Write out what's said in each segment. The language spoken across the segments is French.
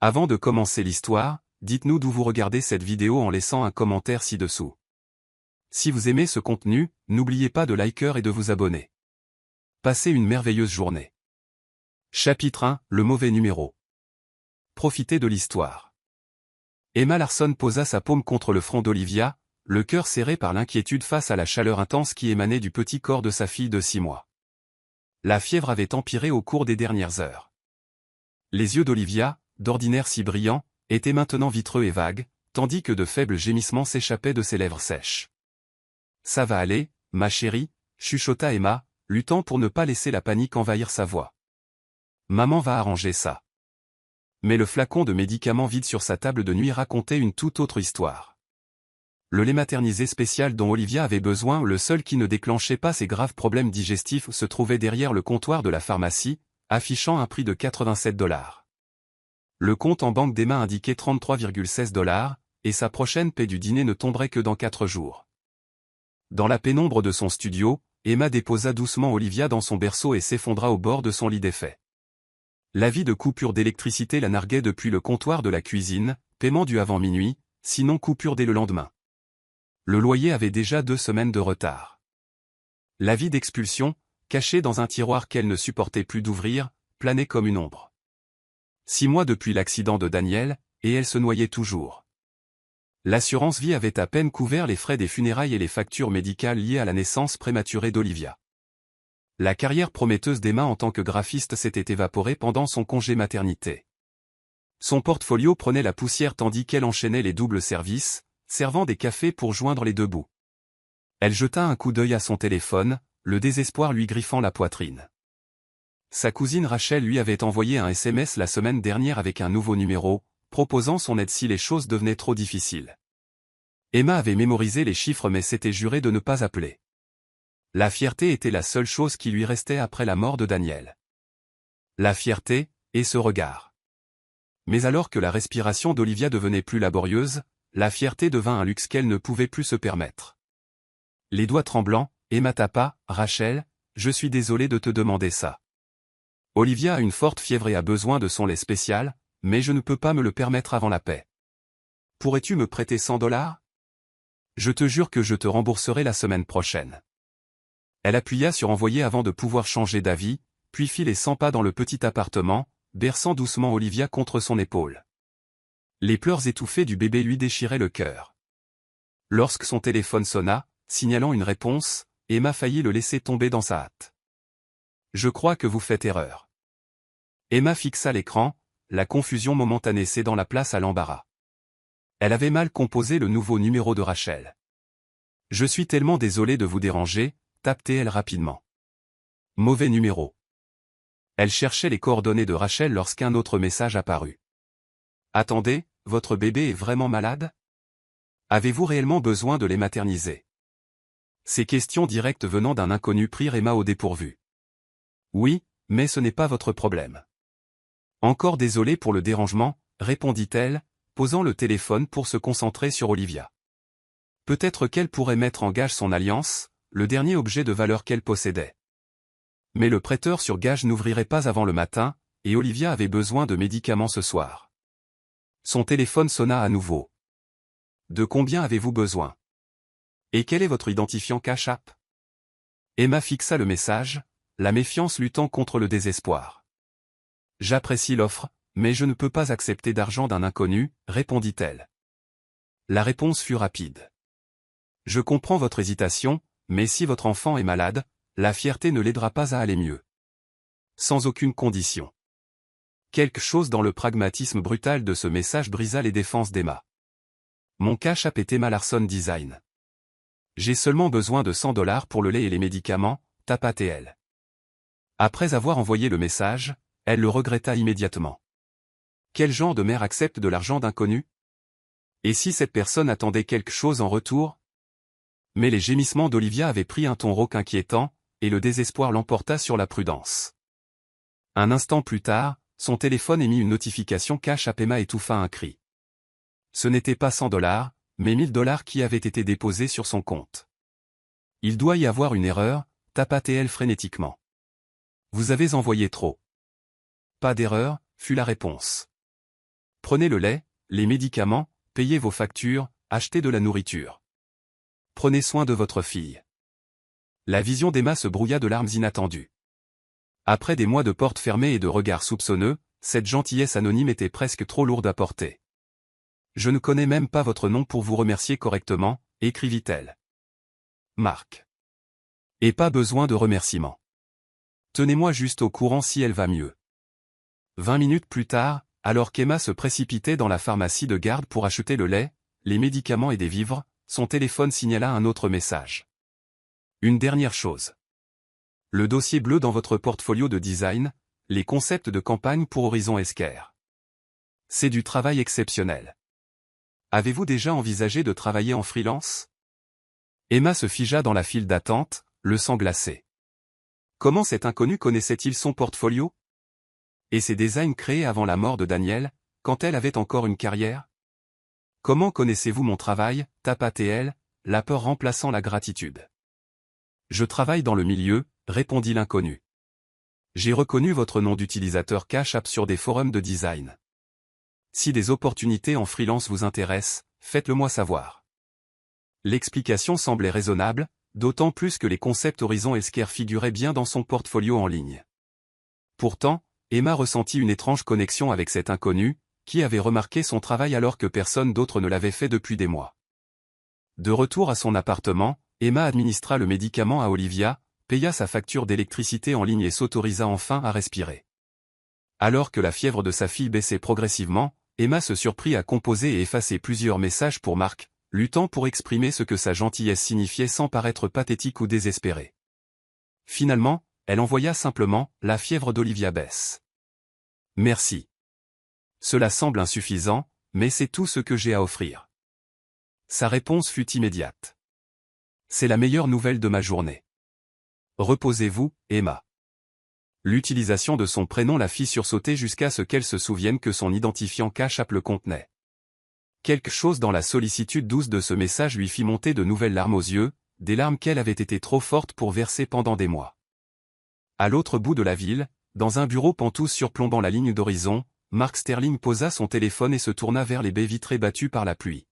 Avant de commencer l'histoire, dites-nous d'où vous regardez cette vidéo en laissant un commentaire ci-dessous. Si vous aimez ce contenu, n'oubliez pas de liker et de vous abonner. Passez une merveilleuse journée. Chapitre 1, le mauvais numéro. Profitez de l'histoire. Emma Larson posa sa paume contre le front d'Olivia, le cœur serré par l'inquiétude face à la chaleur intense qui émanait du petit corps de sa fille de 6 mois. La fièvre avait empiré au cours des dernières heures. Les yeux d'Olivia, d'ordinaire si brillants, étaient maintenant vitreux et vagues, tandis que de faibles gémissements s'échappaient de ses lèvres sèches. « Ça va aller, ma chérie », chuchota Emma, luttant pour ne pas laisser la panique envahir sa voix. « Maman va arranger ça. » Mais le flacon de médicaments vide sur sa table de nuit racontait une toute autre histoire. Le lait maternisé spécial dont Olivia avait besoin, le seul qui ne déclenchait pas ses graves problèmes digestifs, se trouvait derrière le comptoir de la pharmacie, affichant un prix de 87 $. Le compte en banque d'Emma indiquait 33,16 $, et sa prochaine paie du dîner ne tomberait que dans 4 jours. Dans la pénombre de son studio, Emma déposa doucement Olivia dans son berceau et s'effondra au bord de son lit défait. L'avis de coupure d'électricité la narguait depuis le comptoir de la cuisine, paiement dû avant minuit, sinon coupure dès le lendemain. Le loyer avait déjà 2 semaines de retard. L'avis d'expulsion, caché dans un tiroir qu'elle ne supportait plus d'ouvrir, planait comme une ombre. 6 mois depuis l'accident de Daniel, et elle se noyait toujours. L'assurance vie avait à peine couvert les frais des funérailles et les factures médicales liées à la naissance prématurée d'Olivia. La carrière prometteuse d'Emma en tant que graphiste s'était évaporée pendant son congé maternité. Son portfolio prenait la poussière tandis qu'elle enchaînait les doubles services, servant des cafés pour joindre les deux bouts. Elle jeta un coup d'œil à son téléphone, le désespoir lui griffant la poitrine. Sa cousine Rachel lui avait envoyé un SMS la semaine dernière avec un nouveau numéro, proposant son aide si les choses devenaient trop difficiles. Emma avait mémorisé les chiffres mais s'était juré de ne pas appeler. La fierté était la seule chose qui lui restait après la mort de Daniel. La fierté, et ce regard. Mais alors que la respiration d'Olivia devenait plus laborieuse, la fierté devint un luxe qu'elle ne pouvait plus se permettre. Les doigts tremblants, Emma tapa, « Rachel, je suis désolée de te demander ça. Olivia a une forte fièvre et a besoin de son lait spécial, mais je ne peux pas me le permettre avant la paie. Pourrais-tu me prêter 100 $? Je te jure que je te rembourserai la semaine prochaine. » Elle appuya sur envoyer avant de pouvoir changer d'avis, puis fit les 100 pas dans le petit appartement, berçant doucement Olivia contre son épaule. Les pleurs étouffés du bébé lui déchiraient le cœur. Lorsque son téléphone sonna, signalant une réponse, Emma faillit le laisser tomber dans sa hâte. « Je crois que vous faites erreur. » Emma fixa l'écran, la confusion momentanée cédant la place à l'embarras. Elle avait mal composé le nouveau numéro de Rachel. « Je suis tellement désolée de vous déranger », tapait-elle rapidement. Mauvais numéro. Elle cherchait les coordonnées de Rachel lorsqu'un autre message apparut. « Attendez, votre bébé est vraiment malade? Avez-vous réellement besoin de les materniser ?» Ces questions directes venant d'un inconnu prirent Emma au dépourvu. « Oui, mais ce n'est pas votre problème. »« Encore désolée pour le dérangement », répondit-elle, posant le téléphone pour se concentrer sur Olivia. Peut-être qu'elle pourrait mettre en gage son alliance, le dernier objet de valeur qu'elle possédait. Mais le prêteur sur gage n'ouvrirait pas avant le matin, et Olivia avait besoin de médicaments ce soir. Son téléphone sonna à nouveau. « De combien avez-vous besoin? Et quel est votre identifiant Cash App ?» Emma fixa le message, la méfiance luttant contre le désespoir. « J'apprécie l'offre, mais je ne peux pas accepter d'argent d'un inconnu, » répondit-elle. La réponse fut rapide. « Je comprends votre hésitation, mais si votre enfant est malade, la fierté ne l'aidera pas à aller mieux. Sans aucune condition. » Quelque chose dans le pragmatisme brutal de ce message brisa les défenses d'Emma. « Mon Cash App est Emma Larson Design. J'ai seulement besoin de 100 $ pour le lait et les médicaments, » tapatait-elle. Après avoir envoyé le message, elle le regretta immédiatement. Quel genre de mère accepte de l'argent d'inconnu? Et si cette personne attendait quelque chose en retour? Mais les gémissements d'Olivia avaient pris un ton rauque inquiétant, et le désespoir l'emporta sur la prudence. Un instant plus tard, son téléphone émit une notification Cash App. Emma étouffa un cri. Ce n'était pas 100 $, mais 1000 $ qui avaient été déposés sur son compte. Il doit y avoir une erreur, tapatait-elle frénétiquement. Vous avez envoyé trop. Pas d'erreur, fut la réponse. Prenez le lait, les médicaments, payez vos factures, achetez de la nourriture. Prenez soin de votre fille. La vision d'Emma se brouilla de larmes inattendues. Après des mois de portes fermées et de regards soupçonneux, cette gentillesse anonyme était presque trop lourde à porter. « Je ne connais même pas votre nom pour vous remercier correctement », écrivit-elle. Marc. Et pas besoin de remerciements. Tenez-moi juste au courant si elle va mieux. 20 minutes plus tard, alors qu'Emma se précipitait dans la pharmacie de garde pour acheter le lait, les médicaments et des vivres, son téléphone signala un autre message. Une dernière chose. Le dossier bleu dans votre portfolio de design, les concepts de campagne pour Horizon Healthcare. C'est du travail exceptionnel. Avez-vous déjà envisagé de travailler en freelance? Emma se figea dans la file d'attente, le sang glacé. Comment cet inconnu connaissait-il son portfolio? Et ses designs créés avant la mort de Daniel, quand elle avait encore une carrière? Comment connaissez-vous mon travail, tapatait-elle, la peur remplaçant la gratitude. Je travaille dans le milieu, répondit l'inconnu. J'ai reconnu votre nom d'utilisateur Cash App sur des forums de design. Si des opportunités en freelance vous intéressent, faites-le-moi savoir. L'explication semblait raisonnable, d'autant plus que les concepts Horizon Healthcare figuraient bien dans son portfolio en ligne. Pourtant, Emma ressentit une étrange connexion avec cet inconnu, qui avait remarqué son travail alors que personne d'autre ne l'avait fait depuis des mois. De retour à son appartement, Emma administra le médicament à Olivia, paya sa facture d'électricité en ligne et s'autorisa enfin à respirer. Alors que la fièvre de sa fille baissait progressivement, Emma se surprit à composer et effacer plusieurs messages pour Marc, luttant pour exprimer ce que sa gentillesse signifiait sans paraître pathétique ou désespérée. Finalement, elle envoya simplement « La fièvre d'Olivia baisse. Merci. Cela semble insuffisant, mais c'est tout ce que j'ai à offrir. » Sa réponse fut immédiate. C'est la meilleure nouvelle de ma journée. Reposez-vous, Emma. L'utilisation de son prénom la fit sursauter jusqu'à ce qu'elle se souvienne que son identifiant Cash App le contenait. Quelque chose dans la sollicitude douce de ce message lui fit monter de nouvelles larmes aux yeux, des larmes qu'elle avait été trop forte pour verser pendant des mois. À l'autre bout de la ville, dans un bureau pantouse surplombant la ligne d'horizon, Mark Sterling posa son téléphone et se tourna vers les baies vitrées battues par la pluie.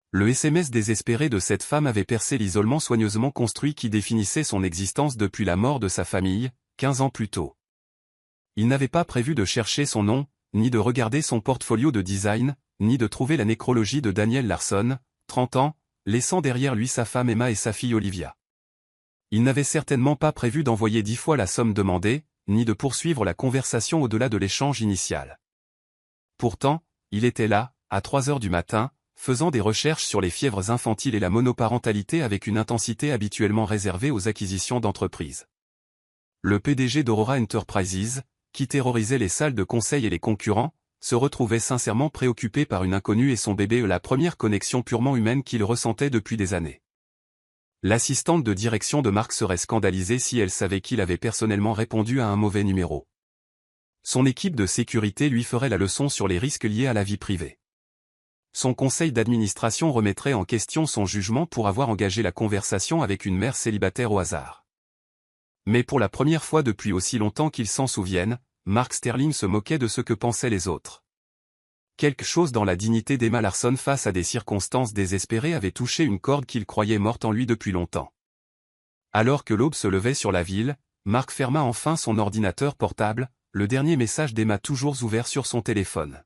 Le SMS désespéré de cette femme avait percé l'isolement soigneusement construit qui définissait son existence depuis la mort de sa famille, 15 ans plus tôt. Il n'avait pas prévu de chercher son nom, ni de regarder son portfolio de design, ni de trouver la nécrologie de Daniel Larson, 30 ans, laissant derrière lui sa femme Emma et sa fille Olivia. Il n'avait certainement pas prévu d'envoyer 10 fois la somme demandée, ni de poursuivre la conversation au-delà de l'échange initial. Pourtant, il était là, à 3 heures du matin, faisant des recherches sur les fièvres infantiles et la monoparentalité avec une intensité habituellement réservée aux acquisitions d'entreprises. Le PDG d'Aurora Enterprises, qui terrorisait les salles de conseil et les concurrents, se retrouvait sincèrement préoccupé par une inconnue et son bébé, la première connexion purement humaine qu'il ressentait depuis des années. L'assistante de direction de Marc serait scandalisée si elle savait qu'il avait personnellement répondu à un mauvais numéro. Son équipe de sécurité lui ferait la leçon sur les risques liés à la vie privée. Son conseil d'administration remettrait en question son jugement pour avoir engagé la conversation avec une mère célibataire au hasard. Mais pour la première fois depuis aussi longtemps qu'il s'en souvienne, Mark Sterling se moquait de ce que pensaient les autres. Quelque chose dans la dignité d'Emma Larson face à des circonstances désespérées avait touché une corde qu'il croyait morte en lui depuis longtemps. Alors que l'aube se levait sur la ville, Mark ferma enfin son ordinateur portable, le dernier message d'Emma toujours ouvert sur son téléphone.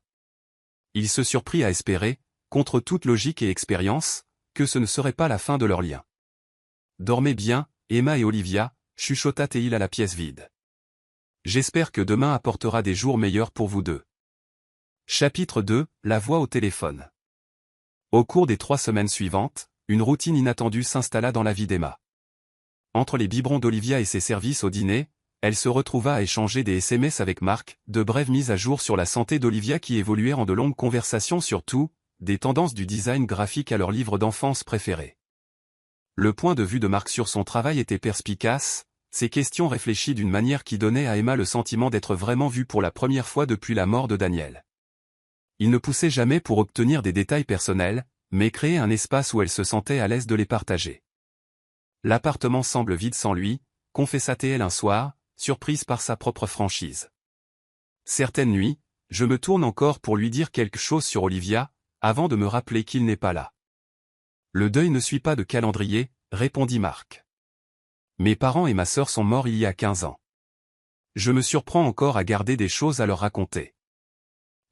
Il se surprit à espérer, contre toute logique et expérience, que ce ne serait pas la fin de leur lien. « Dormez bien, Emma et Olivia », chuchota-t-il à la pièce vide. « J'espère que demain apportera des jours meilleurs pour vous deux. » Chapitre 2, la voix au téléphone. Au cours des 3 semaines suivantes, une routine inattendue s'installa dans la vie d'Emma. Entre les biberons d'Olivia et ses services au dîner, elle se retrouva à échanger des SMS avec Marc, de brèves mises à jour sur la santé d'Olivia qui évoluaient en de longues conversations sur tout, des tendances du design graphique à leur livre d'enfance préféré. Le point de vue de Marc sur son travail était perspicace, ses questions réfléchies d'une manière qui donnait à Emma le sentiment d'être vraiment vue pour la première fois depuis la mort de Daniel. Il ne poussait jamais pour obtenir des détails personnels, mais créait un espace où elle se sentait à l'aise de les partager. L'appartement semble vide sans lui, confessa-t-elle un soir, surprise par sa propre franchise. Certaines nuits, Je me tourne encore pour lui dire quelque chose sur Olivia, avant de me rappeler qu'il n'est pas là. Le deuil ne suit pas de calendrier, répondit Marc. Mes parents et ma sœur sont morts il y a 15 ans. Je me surprends encore à garder des choses à leur raconter.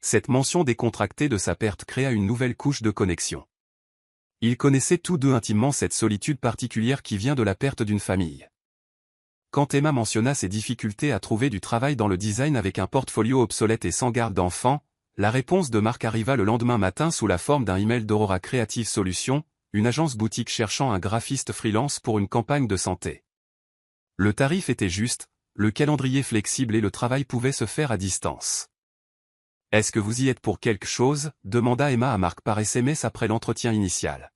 Cette mention décontractée de sa perte créa une nouvelle couche de connexion. Ils connaissaient tous deux intimement cette solitude particulière qui vient de la perte d'une famille. Quand Emma mentionna ses difficultés à trouver du travail dans le design avec un portfolio obsolète et sans garde d'enfants, la réponse de Marc arriva le lendemain matin sous la forme d'un email d'Aurora Creative Solutions, une agence boutique cherchant un graphiste freelance pour une campagne de santé. Le tarif était juste, le calendrier flexible et le travail pouvait se faire à distance. « Est-ce que vous y êtes pour quelque chose ?» demanda Emma à Marc par SMS après l'entretien initial.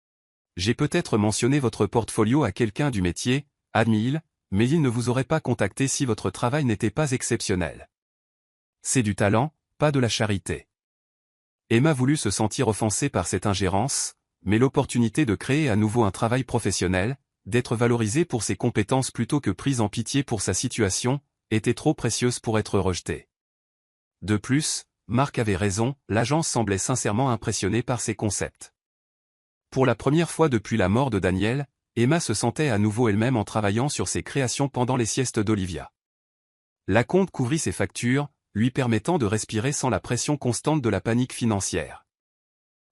« J'ai peut-être mentionné votre portfolio à quelqu'un du métier, admis-il, mais il ne vous aurait pas contacté si votre travail n'était pas exceptionnel. C'est du talent, pas de la charité. » Emma voulut se sentir offensée par cette ingérence, mais l'opportunité de créer à nouveau un travail professionnel, d'être valorisée pour ses compétences plutôt que prise en pitié pour sa situation, était trop précieuse pour être rejetée. De plus, Marc avait raison, l'agence semblait sincèrement impressionnée par ses concepts. Pour la première fois depuis la mort de Daniel, Emma se sentait à nouveau elle-même en travaillant sur ses créations pendant les siestes d'Olivia. L'acompte couvrit ses factures, lui permettant de respirer sans la pression constante de la panique financière.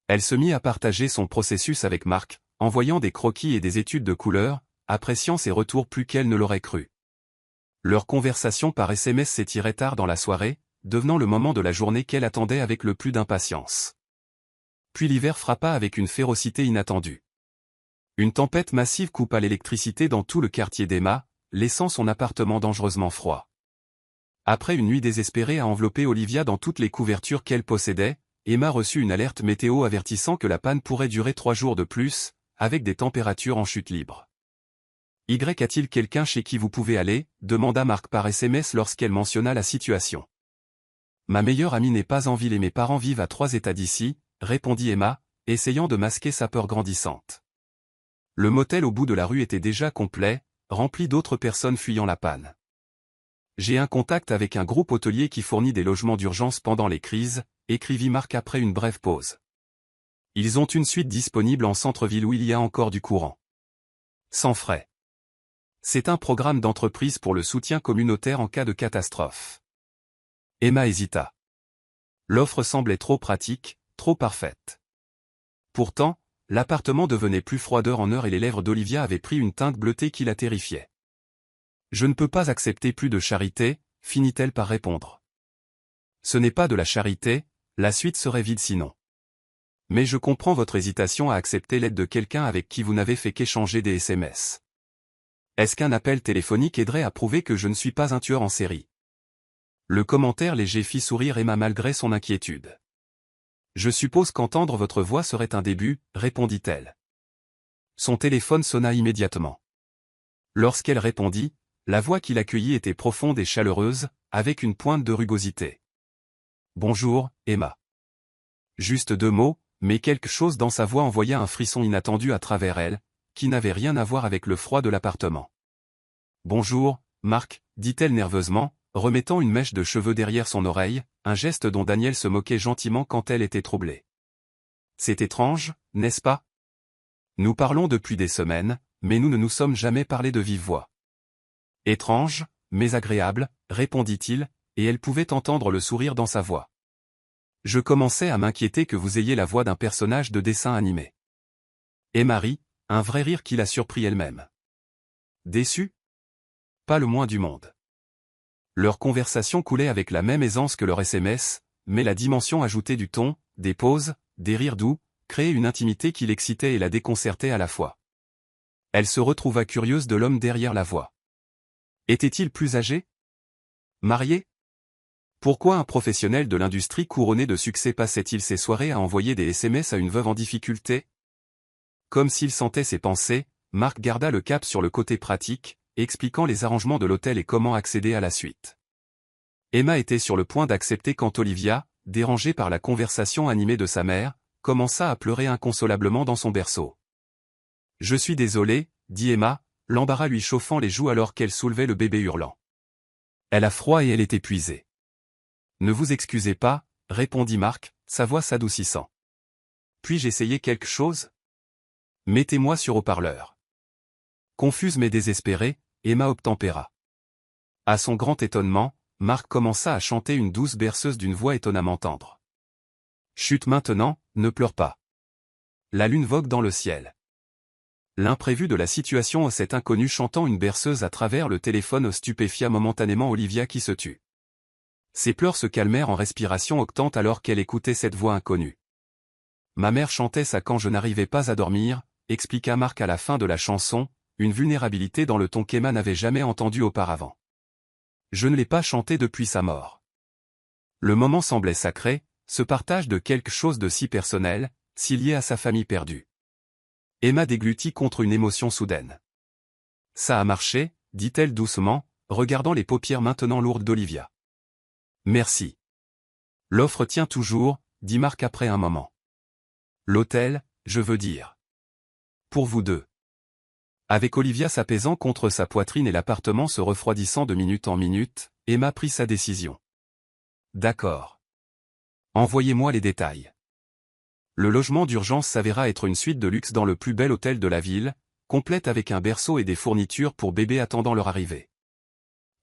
Elle se mit à partager son processus avec Marc, envoyant des croquis et des études de couleurs, appréciant ses retours plus qu'elle ne l'aurait cru. Leur conversation par SMS s'étirait tard dans la soirée, devenant le moment de la journée qu'elle attendait avec le plus d'impatience. Puis l'hiver frappa avec une férocité inattendue. Une tempête massive coupa l'électricité dans tout le quartier d'Emma, laissant son appartement dangereusement froid. Après une nuit désespérée à envelopper Olivia dans toutes les couvertures qu'elle possédait, Emma reçut une alerte météo avertissant que la panne pourrait durer 3 jours de plus, avec des températures en chute libre. « Y a-t-il quelqu'un chez qui vous pouvez aller ?» demanda Marc par SMS lorsqu'elle mentionna la situation. « Ma meilleure amie n'est pas en ville et mes parents vivent à 3 états d'ici, » répondit Emma, essayant de masquer sa peur grandissante. Le motel au bout de la rue était déjà complet, rempli d'autres personnes fuyant la panne. « J'ai un contact avec un groupe hôtelier qui fournit des logements d'urgence pendant les crises, » écrivit Marc après une brève pause. « Ils ont une suite disponible en centre-ville où il y a encore du courant. Sans frais. C'est un programme d'entreprise pour le soutien communautaire en cas de catastrophe. » Emma hésita. L'offre semblait trop pratique, trop parfaite. Pourtant, l'appartement devenait plus froid d'heure en heure et les lèvres d'Olivia avaient pris une teinte bleutée qui la terrifiait. « Je ne peux pas accepter plus de charité, » finit-elle par répondre. « Ce n'est pas de la charité, la suite serait vide sinon. Mais je comprends votre hésitation à accepter l'aide de quelqu'un avec qui vous n'avez fait qu'échanger des SMS. Est-ce qu'un appel téléphonique aiderait à prouver que je ne suis pas un tueur en série ?» Le commentaire léger fit sourire Emma malgré son inquiétude. « Je suppose qu'entendre votre voix serait un début, » répondit-elle. Son téléphone sonna immédiatement. Lorsqu'elle répondit, la voix qui l'accueillit était profonde et chaleureuse, avec une pointe de rugosité. « Bonjour, Emma. » Juste 2 mots, mais quelque chose dans sa voix envoya un frisson inattendu à travers elle, qui n'avait rien à voir avec le froid de l'appartement. « Bonjour, Marc, » dit-elle nerveusement, remettant une mèche de cheveux derrière son oreille, un geste dont Daniel se moquait gentiment quand elle était troublée. « C'est étrange, n'est-ce pas? Nous parlons depuis des semaines, mais nous ne nous sommes jamais parlé de vive voix. »« Étrange, mais agréable, » répondit-il, et elle pouvait entendre le sourire dans sa voix. « Je commençais à m'inquiéter que vous ayez la voix d'un personnage de dessin animé. » Emma rit, un vrai rire qui la surprit elle-même. « Déçue ? Pas le moins du monde. » Leur conversation coulait avec la même aisance que leur SMS, mais la dimension ajoutée du ton, des pauses, des rires doux, créait une intimité qui l'excitait et la déconcertait à la fois. Elle se retrouva curieuse de l'homme derrière la voix. Était-il plus âgé? Marié? Pourquoi un professionnel de l'industrie couronné de succès passait-il ses soirées à envoyer des SMS à une veuve en difficulté? Comme s'il sentait ses pensées, Marc garda le cap sur le côté pratique, expliquant les arrangements de l'hôtel et comment accéder à la suite. Emma était sur le point d'accepter quand Olivia, dérangée par la conversation animée de sa mère, commença à pleurer inconsolablement dans son berceau. « Je suis désolée, » dit Emma, l'embarras lui chauffant les joues alors qu'elle soulevait le bébé hurlant. « Elle a froid et elle est épuisée. Ne vous excusez pas, répondit Marc, sa voix s'adoucissant. Puis-je essayer quelque chose? Mettez-moi sur haut-parleur. Confuse mais désespérée, Emma obtempéra. À son grand étonnement, Marc commença à chanter une douce berceuse d'une voix étonnamment tendre. Chut maintenant, ne pleure pas. La lune vogue dans le ciel. L'imprévu de la situation, cet inconnu chantant une berceuse à travers le téléphone stupéfia momentanément Olivia qui se tut. Ses pleurs se calmèrent en respiration octante alors qu'elle écoutait cette voix inconnue. Ma mère chantait ça quand je n'arrivais pas à dormir, expliqua Marc à la fin de la chanson, une vulnérabilité dans le ton qu'Emma n'avait jamais entendu auparavant. Je ne l'ai pas chanté depuis sa mort. Le moment semblait sacré, ce partage de quelque chose de si personnel, si lié à sa famille perdue. Emma déglutit contre une émotion soudaine. Ça a marché, dit-elle doucement, regardant les paupières maintenant lourdes d'Olivia. Merci. L'offre tient toujours, dit Marc après un moment. L'hôtel, je veux dire. Pour vous deux. Avec Olivia s'apaisant contre sa poitrine et l'appartement se refroidissant de minute en minute, Emma prit sa décision. D'accord. Envoyez-moi les détails. Le logement d'urgence s'avéra être une suite de luxe dans le plus bel hôtel de la ville, complète avec un berceau et des fournitures pour bébés attendant leur arrivée.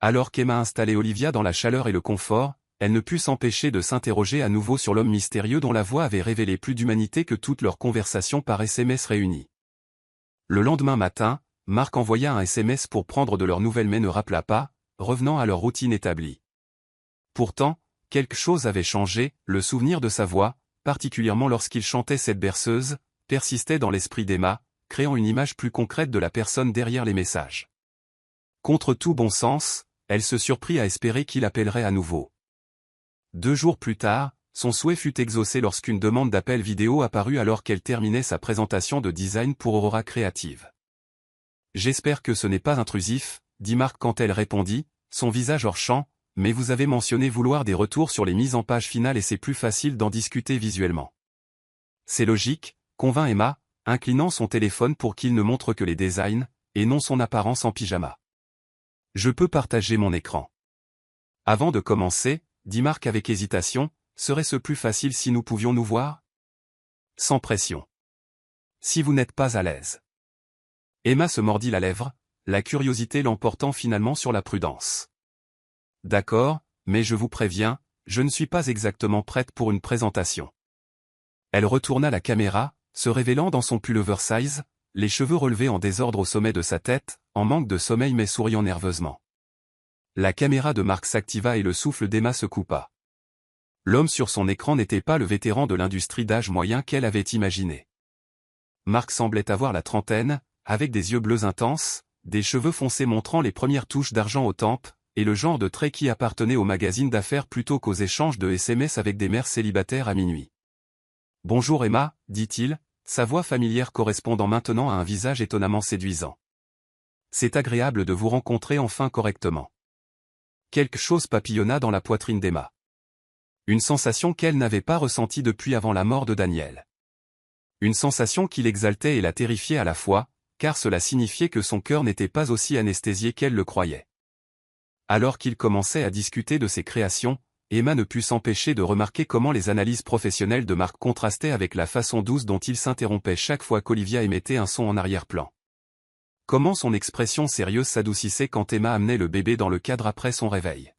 Alors qu'Emma installait Olivia dans la chaleur et le confort, elle ne put s'empêcher de s'interroger à nouveau sur l'homme mystérieux dont la voix avait révélé plus d'humanité que toutes leurs conversations par SMS réunies. Le lendemain matin, Marc envoya un SMS pour prendre de leurs nouvelles mais ne rappela pas, revenant à leur routine établie. Pourtant, quelque chose avait changé, le souvenir de sa voix, particulièrement lorsqu'il chantait cette berceuse, persistait dans l'esprit d'Emma, créant une image plus concrète de la personne derrière les messages. Contre tout bon sens, elle se surprit à espérer qu'il appellerait à nouveau. 2 jours plus tard, son souhait fut exaucé lorsqu'une demande d'appel vidéo apparut alors qu'elle terminait sa présentation de design pour Aurora Creative. J'espère que ce n'est pas intrusif, dit Marc quand elle répondit, son visage hors champ, mais vous avez mentionné vouloir des retours sur les mises en page finale et c'est plus facile d'en discuter visuellement. C'est logique, convint Emma, inclinant son téléphone pour qu'il ne montre que les designs, et non son apparence en pyjama. Je peux partager mon écran. Avant de commencer, dit Marc avec hésitation, serait-ce plus facile si nous pouvions nous voir? Sans pression. Si vous n'êtes pas à l'aise. Emma se mordit la lèvre, la curiosité l'emportant finalement sur la prudence. D'accord, mais je vous préviens, je ne suis pas exactement prête pour une présentation. Elle retourna la caméra, se révélant dans son pull oversize, les cheveux relevés en désordre au sommet de sa tête, en manque de sommeil mais souriant nerveusement. La caméra de Marc s'activa et le souffle d'Emma se coupa. L'homme sur son écran n'était pas le vétéran de l'industrie d'âge moyen qu'elle avait imaginé. Marc semblait avoir la trentaine, avec des yeux bleus intenses, des cheveux foncés montrant les premières touches d'argent aux tempes, et le genre de trait qui appartenait aux magazines d'affaires plutôt qu'aux échanges de SMS avec des mères célibataires à minuit. « Bonjour Emma », dit-il, sa voix familière correspondant maintenant à un visage étonnamment séduisant. « C'est agréable de vous rencontrer enfin correctement. » Quelque chose papillonna dans la poitrine d'Emma. Une sensation qu'elle n'avait pas ressentie depuis avant la mort de Daniel. Une sensation qui l'exaltait et la terrifiait à la fois, car cela signifiait que son cœur n'était pas aussi anesthésié qu'elle le croyait. Alors qu'ils commençaient à discuter de ses créations, Emma ne put s'empêcher de remarquer comment les analyses professionnelles de Marc contrastaient avec la façon douce dont il s'interrompait chaque fois qu'Olivia émettait un son en arrière-plan. Comment son expression sérieuse s'adoucissait quand Emma amenait le bébé dans le cadre après son réveil.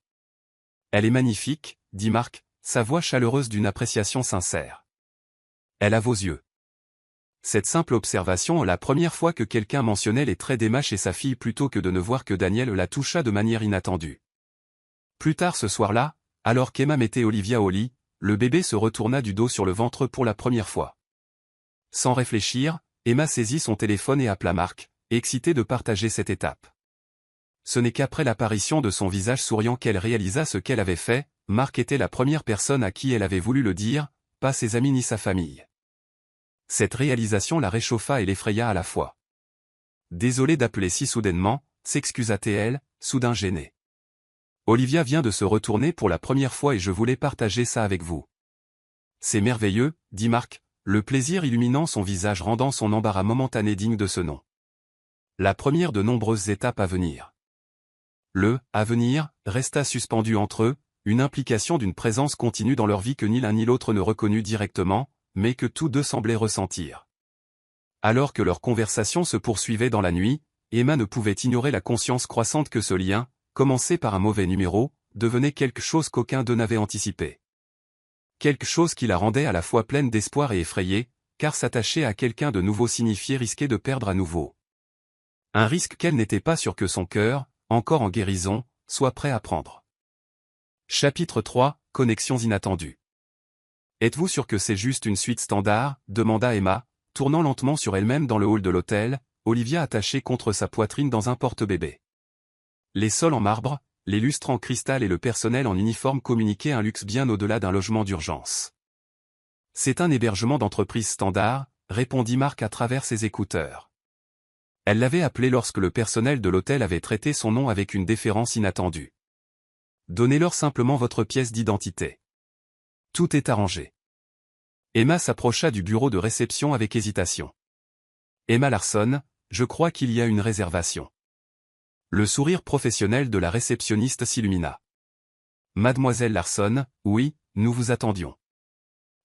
« Elle est magnifique », dit Marc, sa voix chaleureuse d'une appréciation sincère. « Elle a vos yeux. » Cette simple observation, la première fois que quelqu'un mentionnait les traits d'Emma chez sa fille plutôt que de ne voir que Daniel, la toucha de manière inattendue. Plus tard ce soir-là, alors qu'Emma mettait Olivia au lit, le bébé se retourna du dos sur le ventre pour la première fois. Sans réfléchir, Emma saisit son téléphone et appela Marc, excitée de partager cette étape. Ce n'est qu'après l'apparition de son visage souriant qu'elle réalisa ce qu'elle avait fait. Marc était la première personne à qui elle avait voulu le dire, pas ses amis ni sa famille. Cette réalisation la réchauffa et l'effraya à la fois. Désolée d'appeler si soudainement, s'excusa-t-elle, soudain gênée. Olivia vient de se retourner pour la première fois et je voulais partager ça avec vous. C'est merveilleux, dit Marc, le plaisir illuminant son visage rendant son embarras momentané digne de ce nom. La première de nombreuses étapes à venir. Le « à venir » resta suspendu entre eux, une implication d'une présence continue dans leur vie que ni l'un ni l'autre ne reconnut directement, mais que tous deux semblaient ressentir. Alors que leur conversation se poursuivait dans la nuit, Emma ne pouvait ignorer la conscience croissante que ce lien, commencé par un mauvais numéro, devenait quelque chose qu'aucun d'eux n'avait anticipé. Quelque chose qui la rendait à la fois pleine d'espoir et effrayée, car s'attacher à quelqu'un de nouveau signifiait risquer de perdre à nouveau. Un risque qu'elle n'était pas sûre que son cœur, encore en guérison, soit prêt à prendre. Chapitre 3, Connexions inattendues. Êtes-vous sûr que c'est juste une suite standard, demanda Emma, tournant lentement sur elle-même dans le hall de l'hôtel, Olivia attachée contre sa poitrine dans un porte-bébé. Les sols en marbre, les lustres en cristal et le personnel en uniforme communiquaient un luxe bien au-delà d'un logement d'urgence. C'est un hébergement d'entreprise standard, répondit Marc à travers ses écouteurs. Elle l'avait appelé lorsque le personnel de l'hôtel avait traité son nom avec une déférence inattendue. Donnez-leur simplement votre pièce d'identité. Tout est arrangé. Emma s'approcha du bureau de réception avec hésitation. Emma Larson, je crois qu'il y a une réservation. Le sourire professionnel de la réceptionniste s'illumina. Mademoiselle Larson, oui, nous vous attendions.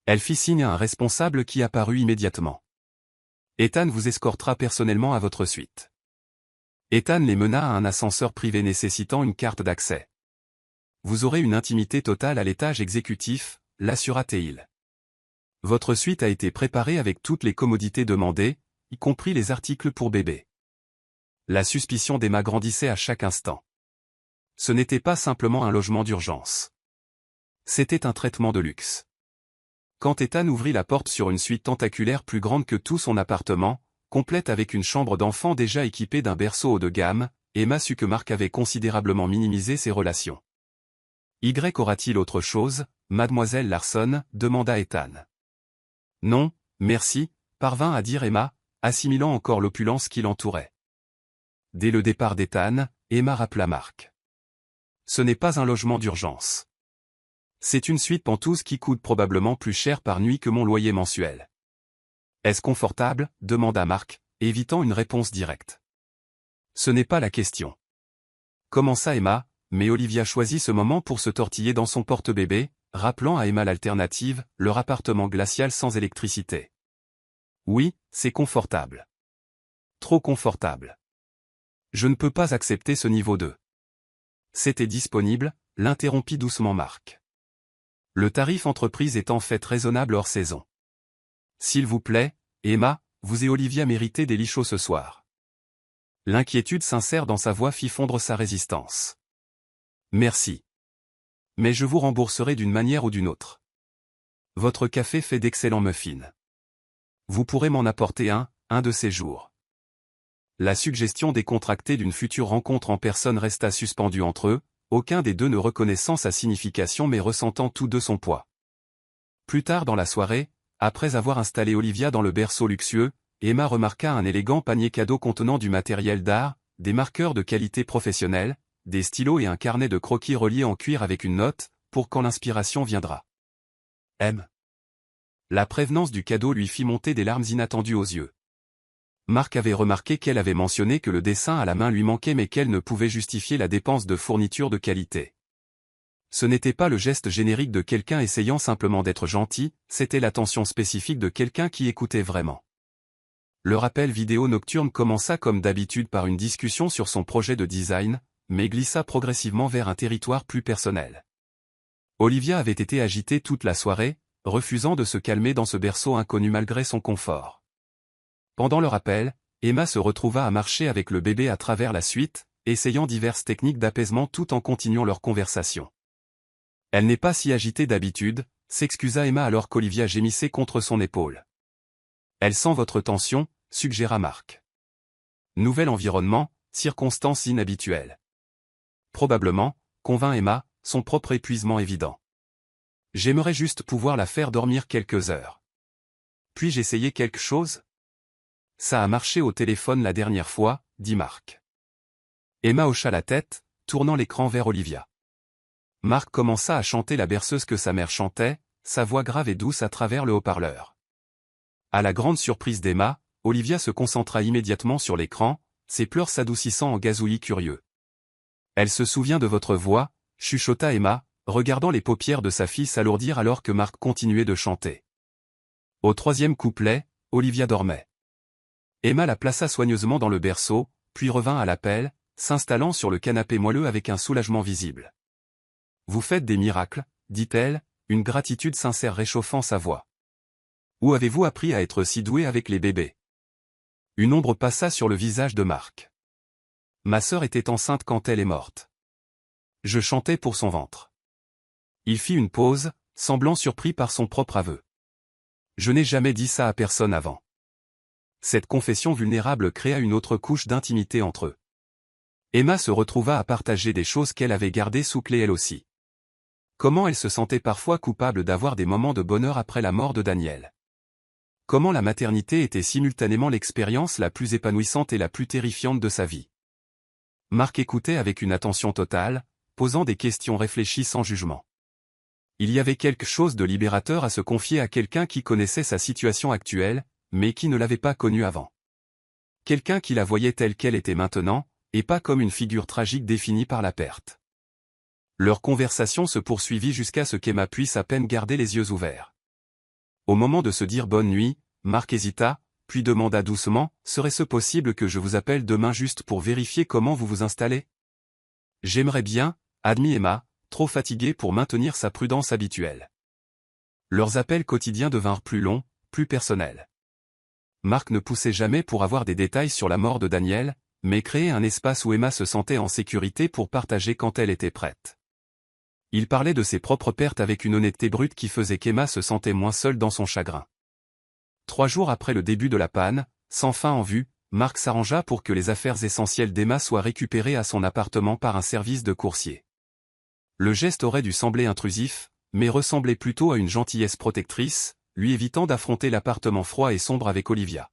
Elle fit signe à un responsable qui apparut immédiatement. Ethan vous escortera personnellement à votre suite. Ethan les mena à un ascenseur privé nécessitant une carte d'accès. Vous aurez une intimité totale à l'étage exécutif, l'assura Teil. Votre suite a été préparée avec toutes les commodités demandées, y compris les articles pour bébé. La suspicion d'Emma grandissait à chaque instant. Ce n'était pas simplement un logement d'urgence. C'était un traitement de luxe. Quand Ethan ouvrit la porte sur une suite tentaculaire plus grande que tout son appartement, complète avec une chambre d'enfant déjà équipée d'un berceau haut de gamme, Emma sut que Marc avait considérablement minimisé ses relations. Y aura-t-il autre chose, mademoiselle Larson, demanda Ethan. Non, merci, parvint à dire Emma, assimilant encore l'opulence qui l'entourait. Dès le départ d'Ethan, Emma rappela Marc. Ce n'est pas un logement d'urgence. C'est une suite pentouse qui coûte probablement plus cher par nuit que mon loyer mensuel. Est-ce confortable, demanda Marc, évitant une réponse directe. Ce n'est pas la question. Commença Emma, mais Olivia choisit ce moment pour se tortiller dans son porte-bébé, rappelant à Emma l'alternative, leur appartement glacial sans électricité. Oui, c'est confortable. Trop confortable. Je ne peux pas accepter ce niveau 2. C'était disponible, l'interrompit doucement Marc. Le tarif entreprise est en fait raisonnable hors saison. S'il vous plaît, Emma, vous et Olivia méritez des lits chauds ce soir. L'inquiétude sincère dans sa voix fit fondre sa résistance. Merci. Mais je vous rembourserai d'une manière ou d'une autre. Votre café fait d'excellents muffins. Vous pourrez m'en apporter un de ces jours. La suggestion décontractée d'une future rencontre en personne resta suspendue entre eux, aucun des deux ne reconnaissant sa signification mais ressentant tous deux son poids. Plus tard dans la soirée, après avoir installé Olivia dans le berceau luxueux, Emma remarqua un élégant panier cadeau contenant du matériel d'art, des marqueurs de qualité professionnelle, des stylos et un carnet de croquis reliés en cuir avec une note, pour quand l'inspiration viendra. M. La prévenance du cadeau lui fit monter des larmes inattendues aux yeux. Marc avait remarqué qu'elle avait mentionné que le dessin à la main lui manquait mais qu'elle ne pouvait justifier la dépense de fournitures de qualité. Ce n'était pas le geste générique de quelqu'un essayant simplement d'être gentil, c'était l'attention spécifique de quelqu'un qui écoutait vraiment. Le rappel vidéo nocturne commença comme d'habitude par une discussion sur son projet de design, mais glissa progressivement vers un territoire plus personnel. Olivia avait été agitée toute la soirée, refusant de se calmer dans ce berceau inconnu malgré son confort. Pendant le rappel, Emma se retrouva à marcher avec le bébé à travers la suite, essayant diverses techniques d'apaisement tout en continuant leur conversation. Elle n'est pas si agitée d'habitude, s'excusa Emma alors qu'Olivia gémissait contre son épaule. Elle sent votre tension, suggéra Marc. Nouvel environnement, circonstances inhabituelles. Probablement, convint Emma, son propre épuisement évident. J'aimerais juste pouvoir la faire dormir quelques heures. Puis-je essayer quelque chose? Ça a marché au téléphone la dernière fois, dit Marc. Emma hocha la tête, tournant l'écran vers Olivia. Marc commença à chanter la berceuse que sa mère chantait, sa voix grave et douce à travers le haut-parleur. À la grande surprise d'Emma, Olivia se concentra immédiatement sur l'écran, ses pleurs s'adoucissant en gazouillis curieux. Elle se souvient de votre voix, chuchota Emma, regardant les paupières de sa fille s'alourdir alors que Marc continuait de chanter. Au troisième couplet, Olivia dormait. Emma la plaça soigneusement dans le berceau, puis revint à l'appel, s'installant sur le canapé moelleux avec un soulagement visible. « Vous faites des miracles, » dit-elle, une gratitude sincère réchauffant sa voix. « Où avez-vous appris à être si doué avec les bébés ?» Une ombre passa sur le visage de Marc. « Ma sœur était enceinte quand elle est morte. Je chantais pour son ventre. » Il fit une pause, semblant surpris par son propre aveu. « Je n'ai jamais dit ça à personne avant. » Cette confession vulnérable créa une autre couche d'intimité entre eux. Emma se retrouva à partager des choses qu'elle avait gardées sous clé elle aussi. Comment elle se sentait parfois coupable d'avoir des moments de bonheur après la mort de Daniel. Comment la maternité était simultanément l'expérience la plus épanouissante et la plus terrifiante de sa vie. Marc écoutait avec une attention totale, posant des questions réfléchies sans jugement. Il y avait quelque chose de libérateur à se confier à quelqu'un qui connaissait sa situation actuelle, mais qui ne l'avait pas connue avant. Quelqu'un qui la voyait telle qu'elle était maintenant, et pas comme une figure tragique définie par la perte. Leur conversation se poursuivit jusqu'à ce qu'Emma puisse à peine garder les yeux ouverts. Au moment de se dire bonne nuit, Marc hésita, puis demanda doucement, « Serait-ce possible que je vous appelle demain juste pour vérifier comment vous vous installez ?»« J'aimerais bien, » admit Emma, trop fatiguée pour maintenir sa prudence habituelle. Leurs appels quotidiens devinrent plus longs, plus personnels. Marc ne poussait jamais pour avoir des détails sur la mort de Daniel, mais créait un espace où Emma se sentait en sécurité pour partager quand elle était prête. Il parlait de ses propres pertes avec une honnêteté brute qui faisait qu'Emma se sentait moins seule dans son chagrin. 3 jours après le début de la panne, sans fin en vue, Marc s'arrangea pour que les affaires essentielles d'Emma soient récupérées à son appartement par un service de coursier. Le geste aurait dû sembler intrusif, mais ressemblait plutôt à une gentillesse protectrice, lui évitant d'affronter l'appartement froid et sombre avec Olivia.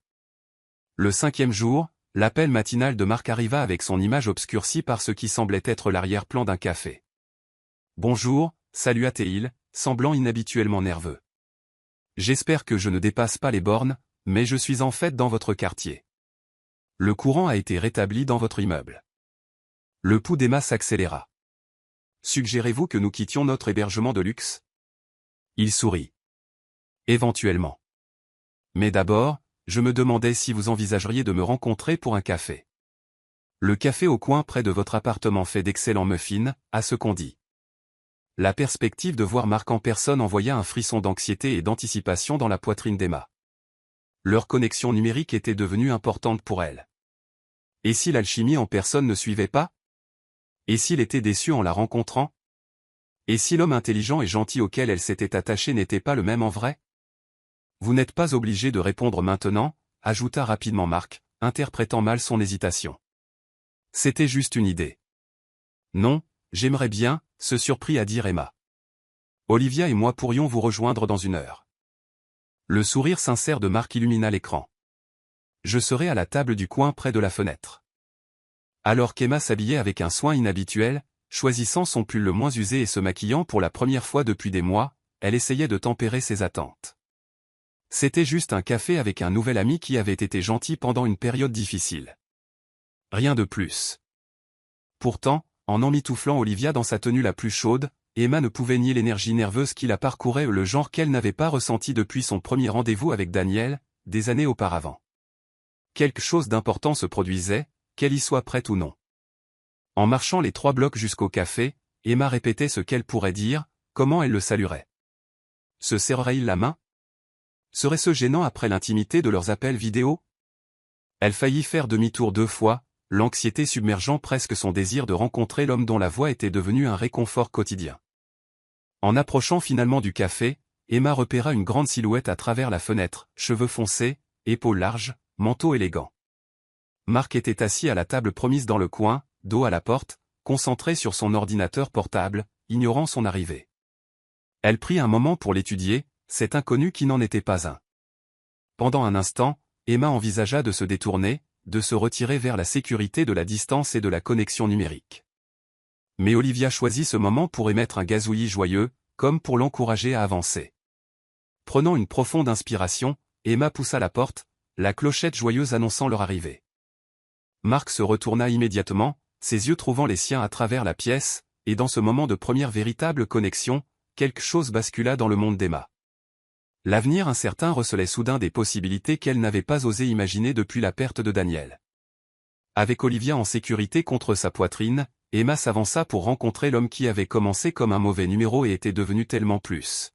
Le 5e jour, l'appel matinal de Marc arriva avec son image obscurcie par ce qui semblait être l'arrière-plan d'un café. « Bonjour », salua-t-il, semblant inhabituellement nerveux. « J'espère que je ne dépasse pas les bornes, mais je suis en fait dans votre quartier. Le courant a été rétabli dans votre immeuble. » Le pouls d'Emma s'accéléra. « Suggérez-vous que nous quittions notre hébergement de luxe ?» Il sourit. Éventuellement. Mais d'abord, je me demandais si vous envisageriez de me rencontrer pour un café. Le café au coin près de votre appartement fait d'excellents muffins, à ce qu'on dit. La perspective de voir Marc en personne envoya un frisson d'anxiété et d'anticipation dans la poitrine d'Emma. Leur connexion numérique était devenue importante pour elle. Et si l'alchimie en personne ne suivait pas? Et s'il était déçu en la rencontrant? Et si l'homme intelligent et gentil auquel elle s'était attachée n'était pas le même en vrai? Vous n'êtes pas obligé de répondre maintenant, ajouta rapidement Marc, interprétant mal son hésitation. C'était juste une idée. Non, j'aimerais bien, se surprit à dire Emma. Olivia et moi pourrions vous rejoindre dans 1 heure. Le sourire sincère de Marc illumina l'écran. Je serai à la table du coin près de la fenêtre. Alors qu'Emma s'habillait avec un soin inhabituel, choisissant son pull le moins usé et se maquillant pour la première fois depuis des mois, elle essayait de tempérer ses attentes. C'était juste un café avec un nouvel ami qui avait été gentil pendant une période difficile. Rien de plus. Pourtant, en emmitouflant Olivia dans sa tenue la plus chaude, Emma ne pouvait nier l'énergie nerveuse qui la parcourait, le genre qu'elle n'avait pas ressenti depuis son premier rendez-vous avec Daniel, des années auparavant. Quelque chose d'important se produisait, qu'elle y soit prête ou non. En marchant les 3 blocs jusqu'au café, Emma répétait ce qu'elle pourrait dire, comment elle le saluerait. Se serrerait-il la main? Serait-ce gênant après l'intimité de leurs appels vidéo? Elle faillit faire demi-tour 2 fois, l'anxiété submergeant presque son désir de rencontrer l'homme dont la voix était devenue un réconfort quotidien. En approchant finalement du café, Emma repéra une grande silhouette à travers la fenêtre, cheveux foncés, épaules larges, manteau élégant. Marc était assis à la table promise dans le coin, dos à la porte, concentré sur son ordinateur portable, ignorant son arrivée. Elle prit un moment pour l'étudier, cet inconnu qui n'en était pas un. Pendant un instant, Emma envisagea de se détourner, de se retirer vers la sécurité de la distance et de la connexion numérique. Mais Olivia choisit ce moment pour émettre un gazouillis joyeux, comme pour l'encourager à avancer. Prenant une profonde inspiration, Emma poussa la porte, la clochette joyeuse annonçant leur arrivée. Marc se retourna immédiatement, ses yeux trouvant les siens à travers la pièce, et dans ce moment de première véritable connexion, quelque chose bascula dans le monde d'Emma. L'avenir incertain recelait soudain des possibilités qu'elle n'avait pas osé imaginer depuis la perte de Daniel. Avec Olivia en sécurité contre sa poitrine, Emma s'avança pour rencontrer l'homme qui avait commencé comme un mauvais numéro et était devenu tellement plus.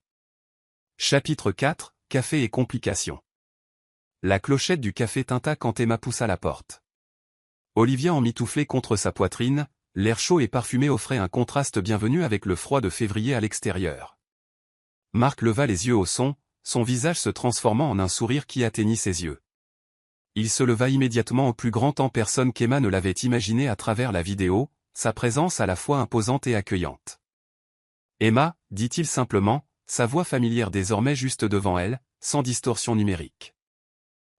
Chapitre 4, Café et complications. La clochette du café tinta quand Emma poussa la porte. Olivia emmitouflée contre sa poitrine, l'air chaud et parfumé offrait un contraste bienvenu avec le froid de février à l'extérieur. Marc leva les yeux au son visage se transformant en un sourire qui atteignit ses yeux. Il se leva immédiatement au plus grand en personne qu'Emma ne l'avait imaginé à travers la vidéo, sa présence à la fois imposante et accueillante. Emma, dit-il simplement, sa voix familière désormais juste devant elle, sans distorsion numérique.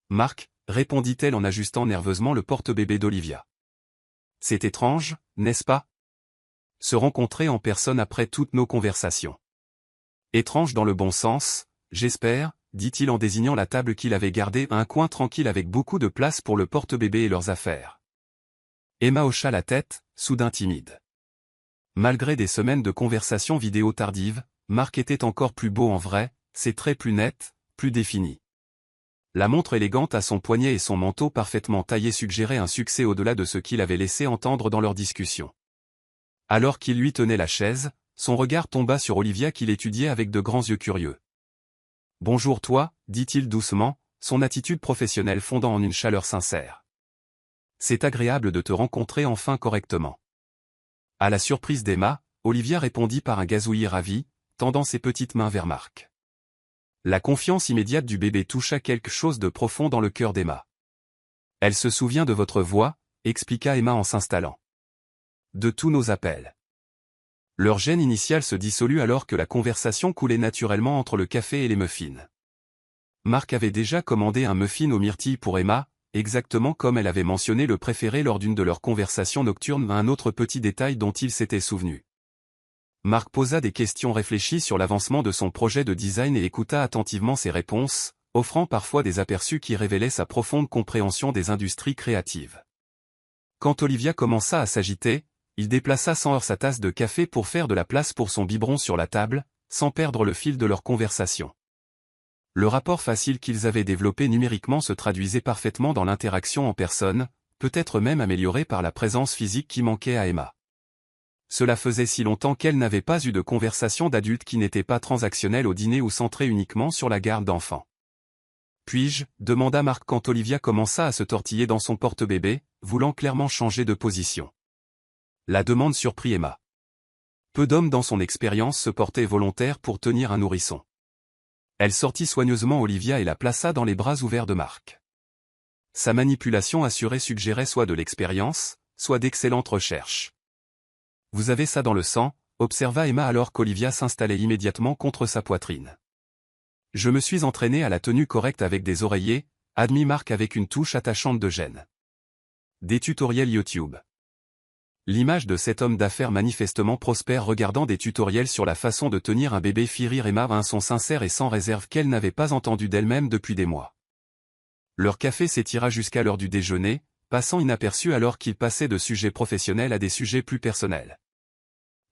Marc, répondit-elle en ajustant nerveusement le porte-bébé d'Olivia. C'est étrange, n'est-ce pas? Se rencontrer en personne après toutes nos conversations. Étrange dans le bon sens, j'espère, dit-il en désignant la table qu'il avait gardée à un coin tranquille avec beaucoup de place pour le porte-bébé et leurs affaires. Emma hocha la tête, soudain timide. Malgré des semaines de conversations vidéo tardives, Marc était encore plus beau en vrai, ses traits plus nets, plus définis. La montre élégante à son poignet et son manteau parfaitement taillé suggéraient un succès au-delà de ce qu'il avait laissé entendre dans leur discussion. Alors qu'il lui tenait la chaise, son regard tomba sur Olivia qu'il étudiait avec de grands yeux curieux. « Bonjour toi, dit-il doucement, son attitude professionnelle fondant en une chaleur sincère. C'est agréable de te rencontrer enfin correctement. » À la surprise d'Emma, Olivia répondit par un gazouillis ravi, tendant ses petites mains vers Marc. La confiance immédiate du bébé toucha quelque chose de profond dans le cœur d'Emma. « Elle se souvient de votre voix, expliqua Emma en s'installant. De tous nos appels. Leur gêne initial se dissolut alors que la conversation coulait naturellement entre le café et les muffins. Marc avait déjà commandé un muffin aux myrtilles pour Emma, exactement comme elle avait mentionné le préféré lors d'une de leurs conversations nocturnes, un autre petit détail dont il s'était souvenu. Marc posa des questions réfléchies sur l'avancement de son projet de design et écouta attentivement ses réponses, offrant parfois des aperçus qui révélaient sa profonde compréhension des industries créatives. Quand Olivia commença à s'agiter, il déplaça sans heurts sa tasse de café pour faire de la place pour son biberon sur la table, sans perdre le fil de leur conversation. Le rapport facile qu'ils avaient développé numériquement se traduisait parfaitement dans l'interaction en personne, peut-être même améliorée par la présence physique qui manquait à Emma. Cela faisait si longtemps qu'elle n'avait pas eu de conversation d'adulte qui n'était pas transactionnelle au dîner ou centrée uniquement sur la garde d'enfants. « Puis-je » demanda Marc quand Olivia commença à se tortiller dans son porte-bébé, voulant clairement changer de position. La demande surprit Emma. Peu d'hommes dans son expérience se portaient volontaires pour tenir un nourrisson. Elle sortit soigneusement Olivia et la plaça dans les bras ouverts de Marc. Sa manipulation assurée suggérait soit de l'expérience, soit d'excellentes recherches. « Vous avez ça dans le sang » observa Emma alors qu'Olivia s'installait immédiatement contre sa poitrine. « Je me suis entraîné à la tenue correcte avec des oreillers » admit Marc avec une touche attachante de gêne. Des tutoriels YouTube. L'image de cet homme d'affaires manifestement prospère regardant des tutoriels sur la façon de tenir un bébé fit rire Emma à un son sincère et sans réserve qu'elle n'avait pas entendu d'elle-même depuis des mois. Leur café s'étira jusqu'à l'heure du déjeuner, passant inaperçu alors qu'ils passaient de sujets professionnels à des sujets plus personnels.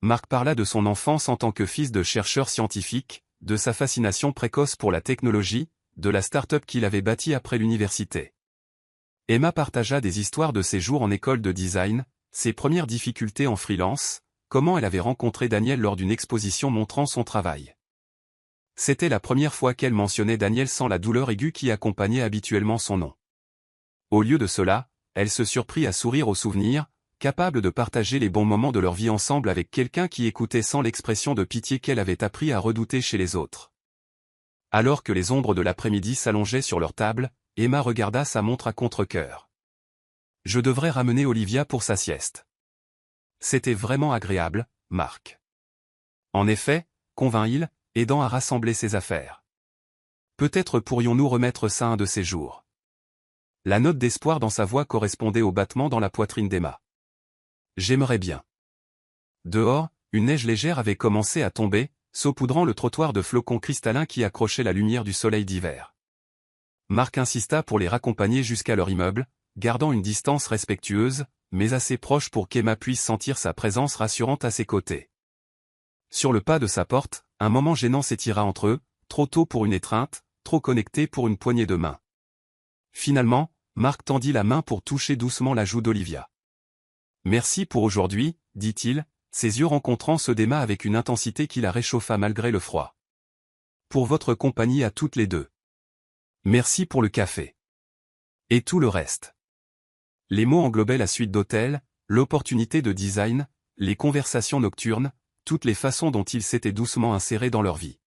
Marc parla de son enfance en tant que fils de chercheur scientifique, de sa fascination précoce pour la technologie, de la start-up qu'il avait bâtie après l'université. Emma partagea des histoires de ses jours en école de design, ses premières difficultés en freelance, comment elle avait rencontré Daniel lors d'une exposition montrant son travail. C'était la première fois qu'elle mentionnait Daniel sans la douleur aiguë qui accompagnait habituellement son nom. Au lieu de cela, elle se surprit à sourire au souvenir, capable de partager les bons moments de leur vie ensemble avec quelqu'un qui écoutait sans l'expression de pitié qu'elle avait appris à redouter chez les autres. Alors que les ombres de l'après-midi s'allongeaient sur leur table, Emma regarda sa montre à contre-cœur. Je devrais ramener Olivia pour sa sieste. C'était vraiment agréable, Marc. En effet, convint-il, aidant à rassembler ses affaires. Peut-être pourrions-nous remettre ça un de ces jours. La note d'espoir dans sa voix correspondait au battement dans la poitrine d'Emma. J'aimerais bien. Dehors, une neige légère avait commencé à tomber, saupoudrant le trottoir de flocons cristallins qui accrochaient la lumière du soleil d'hiver. Marc insista pour les raccompagner jusqu'à leur immeuble, gardant une distance respectueuse, mais assez proche pour qu'Emma puisse sentir sa présence rassurante à ses côtés. Sur le pas de sa porte, un moment gênant s'étira entre eux, trop tôt pour une étreinte, trop connecté pour une poignée de main. Finalement, Marc tendit la main pour toucher doucement la joue d'Olivia. « Merci pour aujourd'hui », dit-il, ses yeux rencontrant ceux d'Emma avec une intensité qui la réchauffa malgré le froid. « Pour votre compagnie à toutes les deux. Merci pour le café. Et tout le reste. » Les mots englobaient la suite d'hôtels, l'opportunité de design, les conversations nocturnes, toutes les façons dont ils s'étaient doucement insérés dans leur vie.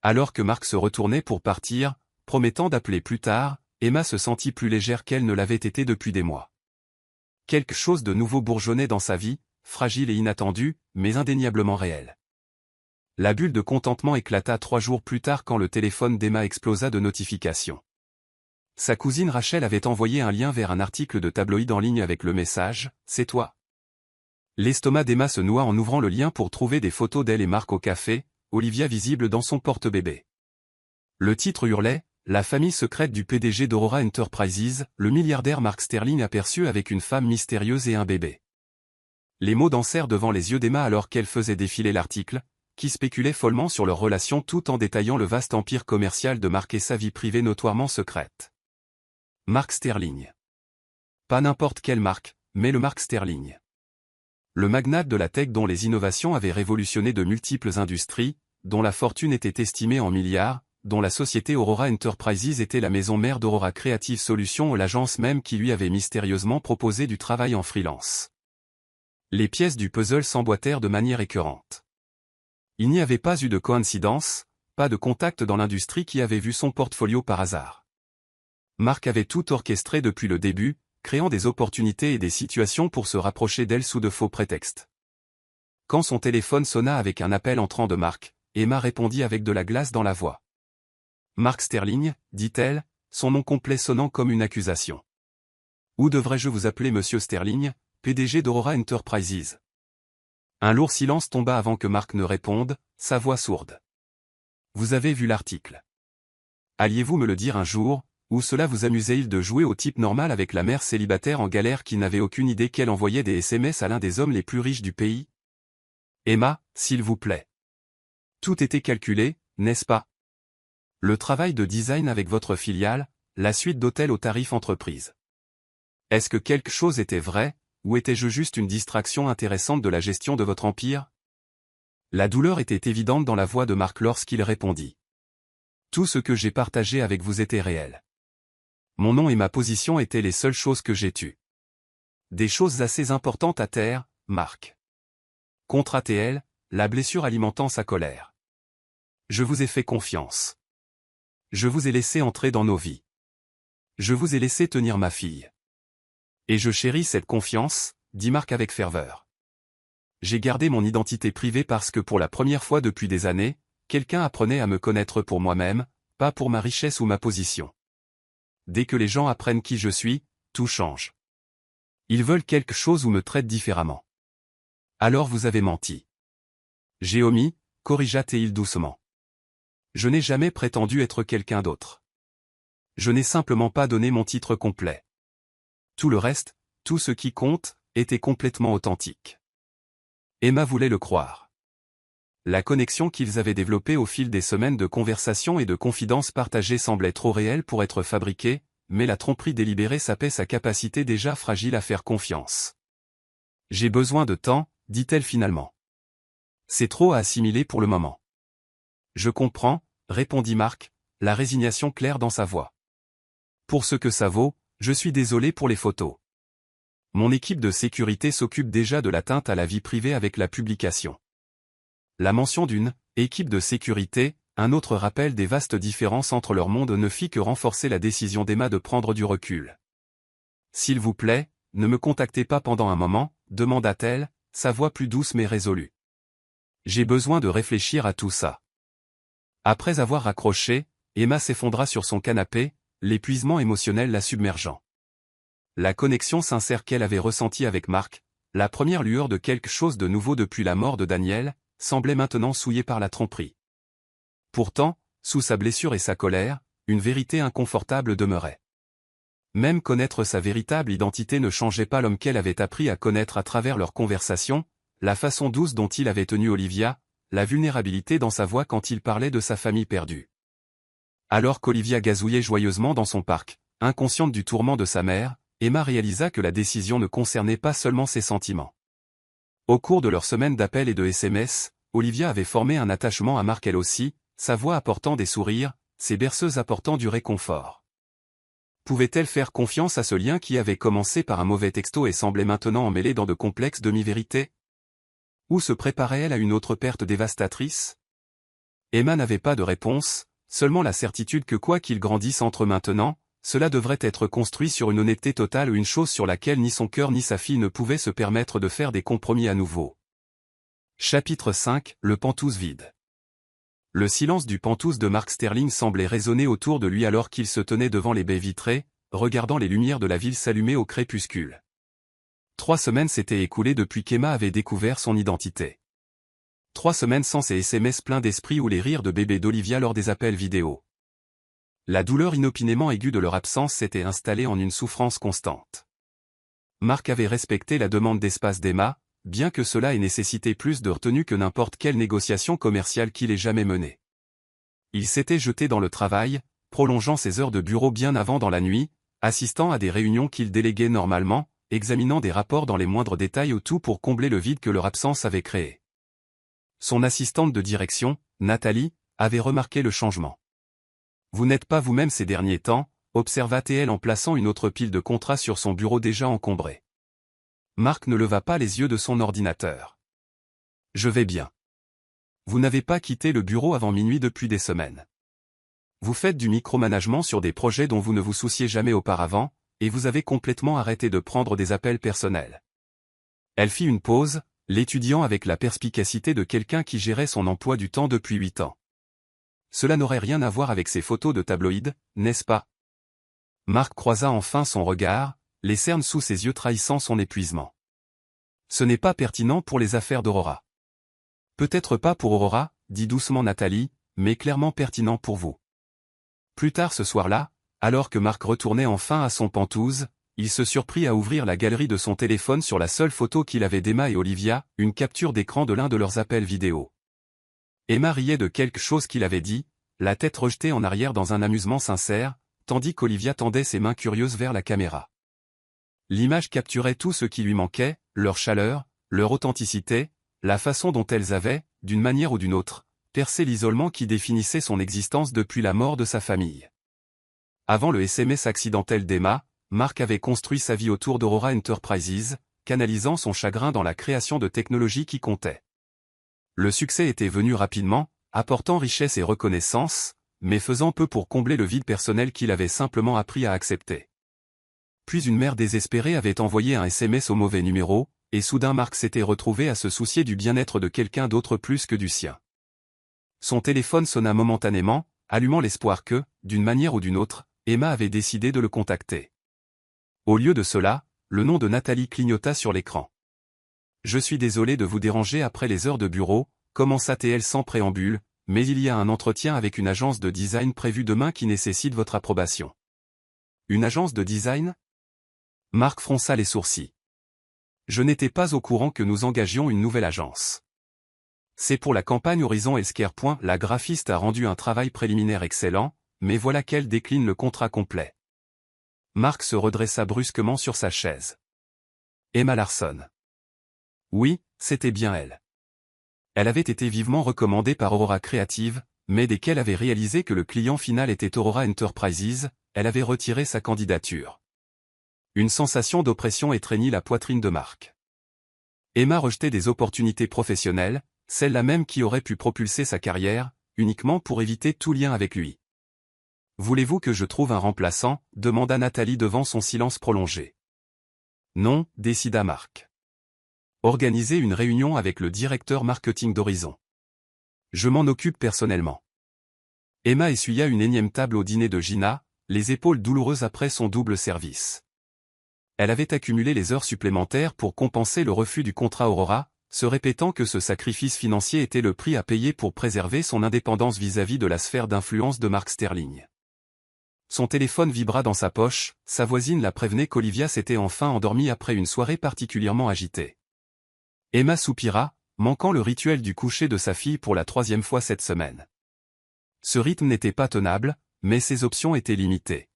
Alors que Marc se retournait pour partir, promettant d'appeler plus tard, Emma se sentit plus légère qu'elle ne l'avait été depuis des mois. Quelque chose de nouveau bourgeonnait dans sa vie, fragile et inattendu, mais indéniablement réel. La bulle de contentement éclata 3 jours plus tard quand le téléphone d'Emma explosa de notifications. Sa cousine Rachel avait envoyé un lien vers un article de tabloïd en ligne avec le message « C'est toi ». L'estomac d'Emma se noua en ouvrant le lien pour trouver des photos d'elle et Marc au café, Olivia visible dans son porte-bébé. Le titre hurlait « La famille secrète du PDG d'Aurora Enterprises, le milliardaire Mark Sterling aperçu avec une femme mystérieuse et un bébé ». Les mots dansèrent devant les yeux d'Emma alors qu'elle faisait défiler l'article, qui spéculait follement sur leur relation tout en détaillant le vaste empire commercial de Mark et sa vie privée notoirement secrète. Mark Sterling. Pas n'importe quelle marque, mais le Mark Sterling. Le magnate de la tech dont les innovations avaient révolutionné de multiples industries, dont la fortune était estimée en milliards, dont la société Aurora Enterprises était la maison mère d'Aurora Creative Solutions ou l'agence même qui lui avait mystérieusement proposé du travail en freelance. Les pièces du puzzle s'emboîtèrent de manière écœurante. Il n'y avait pas eu de coïncidence, pas de contact dans l'industrie qui avait vu son portfolio par hasard. Marc avait tout orchestré depuis le début, créant des opportunités et des situations pour se rapprocher d'elle sous de faux prétextes. Quand son téléphone sonna avec un appel entrant de Marc, Emma répondit avec de la glace dans la voix. « Mark Sterling », dit-elle, son nom complet sonnant comme une accusation. « Ou devrais-je vous appeler Monsieur Sterling, PDG d'Aurora Enterprises ?» Un lourd silence tomba avant que Marc ne réponde, sa voix sourde. « Vous avez vu l'article. Alliez-vous me le dire un jour, ou cela vous amusait-il de jouer au type normal avec la mère célibataire en galère qui n'avait aucune idée qu'elle envoyait des SMS à l'un des hommes les plus riches du pays ? Emma, s'il vous plaît. Tout était calculé, n'est-ce pas ? Le travail de design avec votre filiale, la suite d'hôtels au tarif entreprise. Est-ce que quelque chose était vrai, ou étais-je juste une distraction intéressante de la gestion de votre empire ? La douleur était évidente dans la voix de Marc lorsqu'il répondit. Tout ce que j'ai partagé avec vous était réel. Mon nom et ma position étaient les seules choses que j'ai tues. Des choses assez importantes à taire, Marc. Contre ATL, la blessure alimentant sa colère. Je vous ai fait confiance. Je vous ai laissé entrer dans nos vies. Je vous ai laissé tenir ma fille. Et je chéris cette confiance, dit Marc avec ferveur. J'ai gardé mon identité privée parce que pour la première fois depuis des années, quelqu'un apprenait à me connaître pour moi-même, pas pour ma richesse ou ma position. Dès que les gens apprennent qui je suis, tout change. Ils veulent quelque chose ou me traitent différemment. Alors vous avez menti. J'ai omis, corrigea Théil doucement. Je n'ai jamais prétendu être quelqu'un d'autre. Je n'ai simplement pas donné mon titre complet. Tout le reste, tout ce qui compte, était complètement authentique. Emma voulait le croire. La connexion qu'ils avaient développée au fil des semaines de conversations et de confidences partagées semblait trop réelle pour être fabriquée, mais la tromperie délibérée sapait sa capacité déjà fragile à faire confiance. « J'ai besoin de temps », dit-elle finalement. « C'est trop à assimiler pour le moment. » « Je comprends », répondit Marc, la résignation claire dans sa voix. « Pour ce que ça vaut, je suis désolé pour les photos. Mon équipe de sécurité s'occupe déjà de l'atteinte à la vie privée avec la publication. » La mention d'une « équipe de sécurité », un autre rappel des vastes différences entre leurs mondes ne fit que renforcer la décision d'Emma de prendre du recul. « S'il vous plaît, ne me contactez pas pendant un moment », demanda-t-elle, sa voix plus douce mais résolue. « J'ai besoin de réfléchir à tout ça. » Après avoir raccroché, Emma s'effondra sur son canapé, l'épuisement émotionnel la submergeant. La connexion sincère qu'elle avait ressentie avec Marc, la première lueur de quelque chose de nouveau depuis la mort de Daniel, semblait maintenant souillée par la tromperie. Pourtant, sous sa blessure et sa colère, une vérité inconfortable demeurait. Même connaître sa véritable identité ne changeait pas l'homme qu'elle avait appris à connaître à travers leur conversation, la façon douce dont il avait tenu Olivia, la vulnérabilité dans sa voix quand il parlait de sa famille perdue. Alors qu'Olivia gazouillait joyeusement dans son parc, inconsciente du tourment de sa mère, Emma réalisa que la décision ne concernait pas seulement ses sentiments. Au cours de leurs semaines d'appels et de SMS, Olivia avait formé un attachement à Mark elle aussi, sa voix apportant des sourires, ses berceuses apportant du réconfort. Pouvait-elle faire confiance à ce lien qui avait commencé par un mauvais texto et semblait maintenant emmêlé dans de complexes demi-vérités? Ou se préparait-elle à une autre perte dévastatrice? Emma n'avait pas de réponse, seulement la certitude que quoi qu'il grandisse entre maintenant, cela devrait être construit sur une honnêteté totale ou une chose sur laquelle ni son cœur ni sa fille ne pouvaient se permettre de faire des compromis à nouveau. Chapitre 5, le Penthouse vide. Le silence du Penthouse de Mark Sterling semblait résonner autour de lui alors qu'il se tenait devant les baies vitrées, regardant les lumières de la ville s'allumer au crépuscule. 3 semaines s'étaient écoulées depuis qu'Emma avait découvert son identité. 3 semaines sans ces SMS pleins d'esprit ou les rires de bébé d'Olivia lors des appels vidéo. La douleur inopinément aiguë de leur absence s'était installée en une souffrance constante. Mark avait respecté la demande d'espace d'Emma, bien que cela ait nécessité plus de retenue que n'importe quelle négociation commerciale qu'il ait jamais menée. Il s'était jeté dans le travail, prolongeant ses heures de bureau bien avant dans la nuit, assistant à des réunions qu'il déléguait normalement, examinant des rapports dans les moindres détails au tout pour combler le vide que leur absence avait créé. Son assistante de direction, Nathalie, avait remarqué le changement. « Vous n'êtes pas vous-même ces derniers temps », observa-t-elle en plaçant une autre pile de contrats sur son bureau déjà encombré. Mark ne leva pas les yeux de son ordinateur. « Je vais bien. Vous n'avez pas quitté le bureau avant minuit depuis des semaines. Vous faites du micromanagement sur des projets dont vous ne vous souciez jamais auparavant, et vous avez complètement arrêté de prendre des appels personnels. » Elle fit une pause, l'étudiant avec la perspicacité de quelqu'un qui gérait son emploi du temps depuis 8 ans. Cela n'aurait rien à voir avec ces photos de tabloïd, n'est-ce pas? Mark croisa enfin son regard, les cernes sous ses yeux trahissant son épuisement. Ce n'est pas pertinent pour les affaires d'Aurora. Peut-être pas pour Aurora, dit doucement Nathalie, mais clairement pertinent pour vous. Plus tard ce soir-là, alors que Mark retournait enfin à son Penthouse, il se surprit à ouvrir la galerie de son téléphone sur la seule photo qu'il avait d'Emma et Olivia, une capture d'écran de l'un de leurs appels vidéo. Emma riait de quelque chose qu'il avait dit, la tête rejetée en arrière dans un amusement sincère, tandis qu'Olivia tendait ses mains curieuses vers la caméra. L'image capturait tout ce qui lui manquait, leur chaleur, leur authenticité, la façon dont elles avaient, d'une manière ou d'une autre, percé l'isolement qui définissait son existence depuis la mort de sa famille. Avant le SMS accidentel d'Emma, Mark avait construit sa vie autour d'Aurora Enterprises, canalisant son chagrin dans la création de technologies qui comptaient. Le succès était venu rapidement, apportant richesse et reconnaissance, mais faisant peu pour combler le vide personnel qu'il avait simplement appris à accepter. Puis une mère désespérée avait envoyé un SMS au mauvais numéro, et soudain Mark s'était retrouvé à se soucier du bien-être de quelqu'un d'autre plus que du sien. Son téléphone sonna momentanément, allumant l'espoir que, d'une manière ou d'une autre, Emma avait décidé de le contacter. Au lieu de cela, le nom de Nathalie clignota sur l'écran. « Je suis désolé de vous déranger après les heures de bureau », commença-t-elle sans préambule, « mais il y a un entretien avec une agence de design prévu demain qui nécessite votre approbation. » « Une agence de design ?» Mark fronça les sourcils. « Je n'étais pas au courant que nous engagions une nouvelle agence. C'est pour la campagne Horizon Healthcare. La graphiste a rendu un travail préliminaire excellent, mais voilà qu'elle décline le contrat complet. » Mark se redressa brusquement sur sa chaise. Emma Larson. Oui, c'était bien elle. Elle avait été vivement recommandée par Aurora Creative, mais dès qu'elle avait réalisé que le client final était Aurora Enterprises, elle avait retiré sa candidature. Une sensation d'oppression étreignit la poitrine de Mark. Emma rejetait des opportunités professionnelles, celles-là même qui auraient pu propulser sa carrière, uniquement pour éviter tout lien avec lui. « Voulez-vous que je trouve un remplaçant ?» demanda Nathalie devant son silence prolongé. « Non » décida Mark. « Organisez une réunion avec le directeur marketing d'Horizon. Je m'en occupe personnellement. » Emma essuya une énième table au dîner de Gina, les épaules douloureuses après son double service. Elle avait accumulé les heures supplémentaires pour compenser le refus du contrat Aurora, se répétant que ce sacrifice financier était le prix à payer pour préserver son indépendance vis-à-vis de la sphère d'influence de Mark Sterling. Son téléphone vibra dans sa poche, sa voisine la prévenait qu'Olivia s'était enfin endormie après une soirée particulièrement agitée. Emma soupira, manquant le rituel du coucher de sa fille pour la 3e fois cette semaine. Ce rythme n'était pas tenable, mais ses options étaient limitées.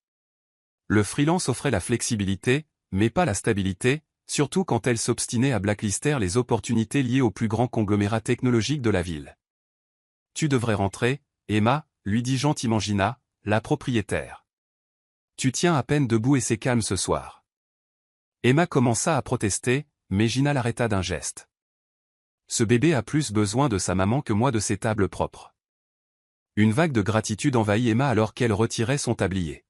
Le freelance offrait la flexibilité, mais pas la stabilité, surtout quand elle s'obstinait à blacklister les opportunités liées au plus grand conglomérat technologique de la ville. « Tu devrais rentrer, Emma », lui dit gentiment Gina, la propriétaire. « Tu tiens à peine debout et c'est calme ce soir. » Emma commença à protester, mais Gina l'arrêta d'un geste. « Ce bébé a plus besoin de sa maman que moi de ses tables propres. » Une vague de gratitude envahit Emma alors qu'elle retirait son tablier.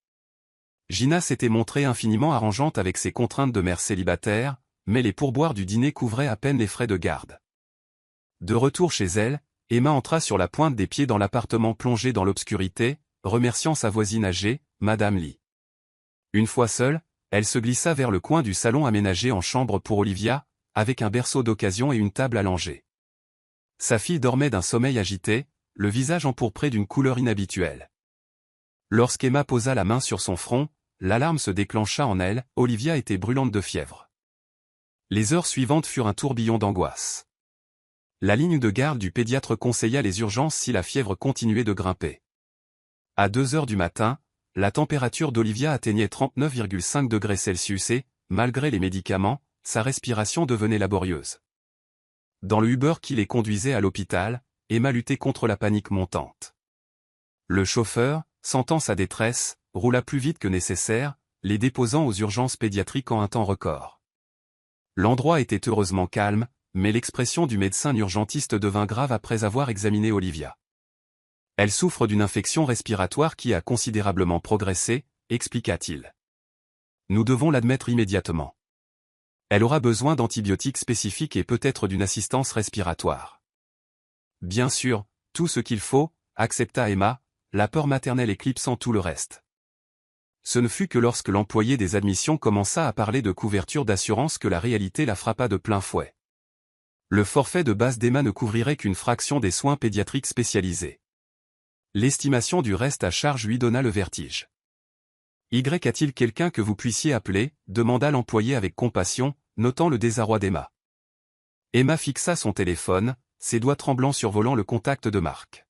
Gina s'était montrée infiniment arrangeante avec ses contraintes de mère célibataire, mais les pourboires du dîner couvraient à peine les frais de garde. De retour chez elle, Emma entra sur la pointe des pieds dans l'appartement plongé dans l'obscurité, remerciant sa voisine âgée, Madame Lee. Une fois seule, elle se glissa vers le coin du salon aménagé en chambre pour Olivia, avec un berceau d'occasion et une table allongée. Sa fille dormait d'un sommeil agité, le visage empourpré d'une couleur inhabituelle. Lorsqu'Emma posa la main sur son front, l'alarme se déclencha en elle, Olivia était brûlante de fièvre. Les heures suivantes furent un tourbillon d'angoisse. La ligne de garde du pédiatre conseilla les urgences si la fièvre continuait de grimper. À 2 heures du matin, la température d'Olivia atteignait 39,5 degrés Celsius et, malgré les médicaments, sa respiration devenait laborieuse. Dans le Uber qui les conduisait à l'hôpital, Emma luttait contre la panique montante. Le chauffeur, sentant sa détresse, roula plus vite que nécessaire, les déposant aux urgences pédiatriques en un temps record. L'endroit était heureusement calme, mais l'expression du médecin urgentiste devint grave après avoir examiné Olivia. Elle souffre d'une infection respiratoire qui a considérablement progressé, expliqua-t-il. Nous devons l'admettre immédiatement. Elle aura besoin d'antibiotiques spécifiques et peut-être d'une assistance respiratoire. Bien sûr, tout ce qu'il faut, accepta Emma, la peur maternelle éclipsant tout le reste. Ce ne fut que lorsque l'employé des admissions commença à parler de couverture d'assurance que la réalité la frappa de plein fouet. Le forfait de base d'Emma ne couvrirait qu'une fraction des soins pédiatriques spécialisés. L'estimation du reste à charge lui donna le vertige. « Y a-t-il quelqu'un que vous puissiez appeler » demanda l'employé avec compassion, notant le désarroi d'Emma. Emma fixa son téléphone, ses doigts tremblants survolant le contact de Marc.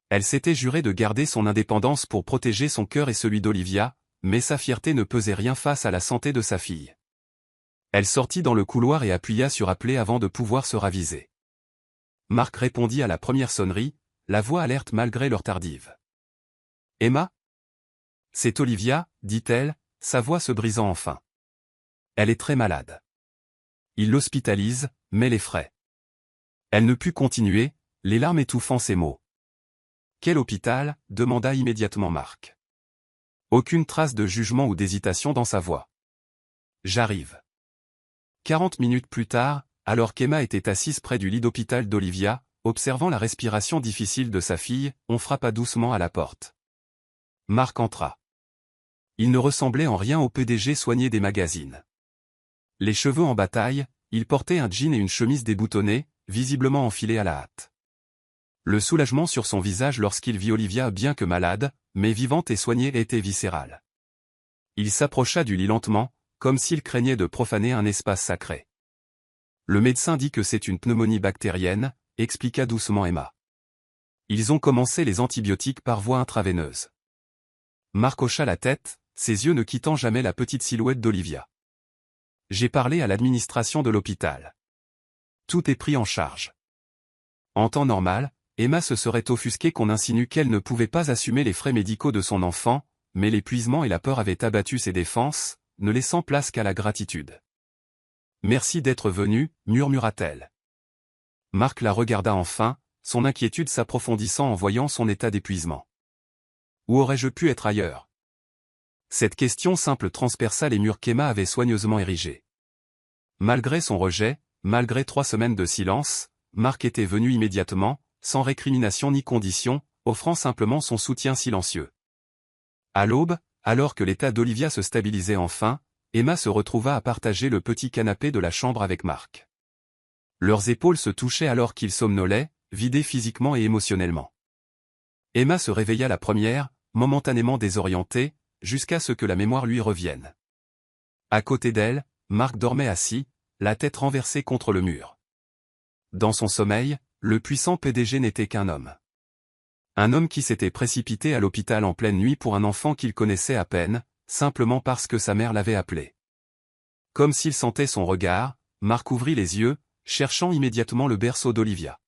Elle s'était jurée de garder son indépendance pour protéger son cœur et celui d'Olivia, mais sa fierté ne pesait rien face à la santé de sa fille. Elle sortit dans le couloir et appuya sur appeler avant de pouvoir se raviser. Marc répondit à la première sonnerie, la voix alerte malgré l'heure tardive. « Emma ?» ?»« C'est Olivia, dit-elle, sa voix se brisant enfin. Elle est très malade. Il l'hospitalise, mais les frais. » Elle ne put continuer, les larmes étouffant ses mots. « Quel hôpital ?» demanda immédiatement Marc. Aucune trace de jugement ou d'hésitation dans sa voix. « J'arrive. » 40 minutes plus tard, alors qu'Emma était assise près du lit d'hôpital d'Olivia, observant la respiration difficile de sa fille, on frappa doucement à la porte. Marc entra. Il ne ressemblait en rien au PDG soigné des magazines. Les cheveux en bataille, il portait un jean et une chemise déboutonnée, visiblement enfilés à la hâte. Le soulagement sur son visage lorsqu'il vit Olivia bien que malade, mais vivante et soignée était viscéral. Il s'approcha du lit lentement, comme s'il craignait de profaner un espace sacré. Le médecin dit que c'est une pneumonie bactérienne, expliqua doucement Emma. Ils ont commencé les antibiotiques par voie intraveineuse. Marc hocha la tête, ses yeux ne quittant jamais la petite silhouette d'Olivia. J'ai parlé à l'administration de l'hôpital. Tout est pris en charge. En temps normal, Emma se serait offusquée qu'on insinue qu'elle ne pouvait pas assumer les frais médicaux de son enfant, mais l'épuisement et la peur avaient abattu ses défenses, ne laissant place qu'à la gratitude. « Merci d'être venu, murmura-t-elle. Marc la regarda enfin, son inquiétude s'approfondissant en voyant son état d'épuisement. Où aurais-je pu être ailleurs? Cette question simple transperça les murs qu'Emma avait soigneusement érigés. Malgré son rejet, malgré 3 semaines de silence, Marc était venu immédiatement, sans récrimination ni condition, offrant simplement son soutien silencieux. À l'aube, alors que l'état d'Olivia se stabilisait enfin, Emma se retrouva à partager le petit canapé de la chambre avec Marc. Leurs épaules se touchaient alors qu'ils somnolaient, vidés physiquement et émotionnellement. Emma se réveilla la première, momentanément désorienté, jusqu'à ce que la mémoire lui revienne. À côté d'elle, Marc dormait assis, la tête renversée contre le mur. Dans son sommeil, le puissant PDG n'était qu'un homme. Un homme qui s'était précipité à l'hôpital en pleine nuit pour un enfant qu'il connaissait à peine, simplement parce que sa mère l'avait appelé. Comme s'il sentait son regard, Marc ouvrit les yeux, cherchant immédiatement le berceau d'Olivia.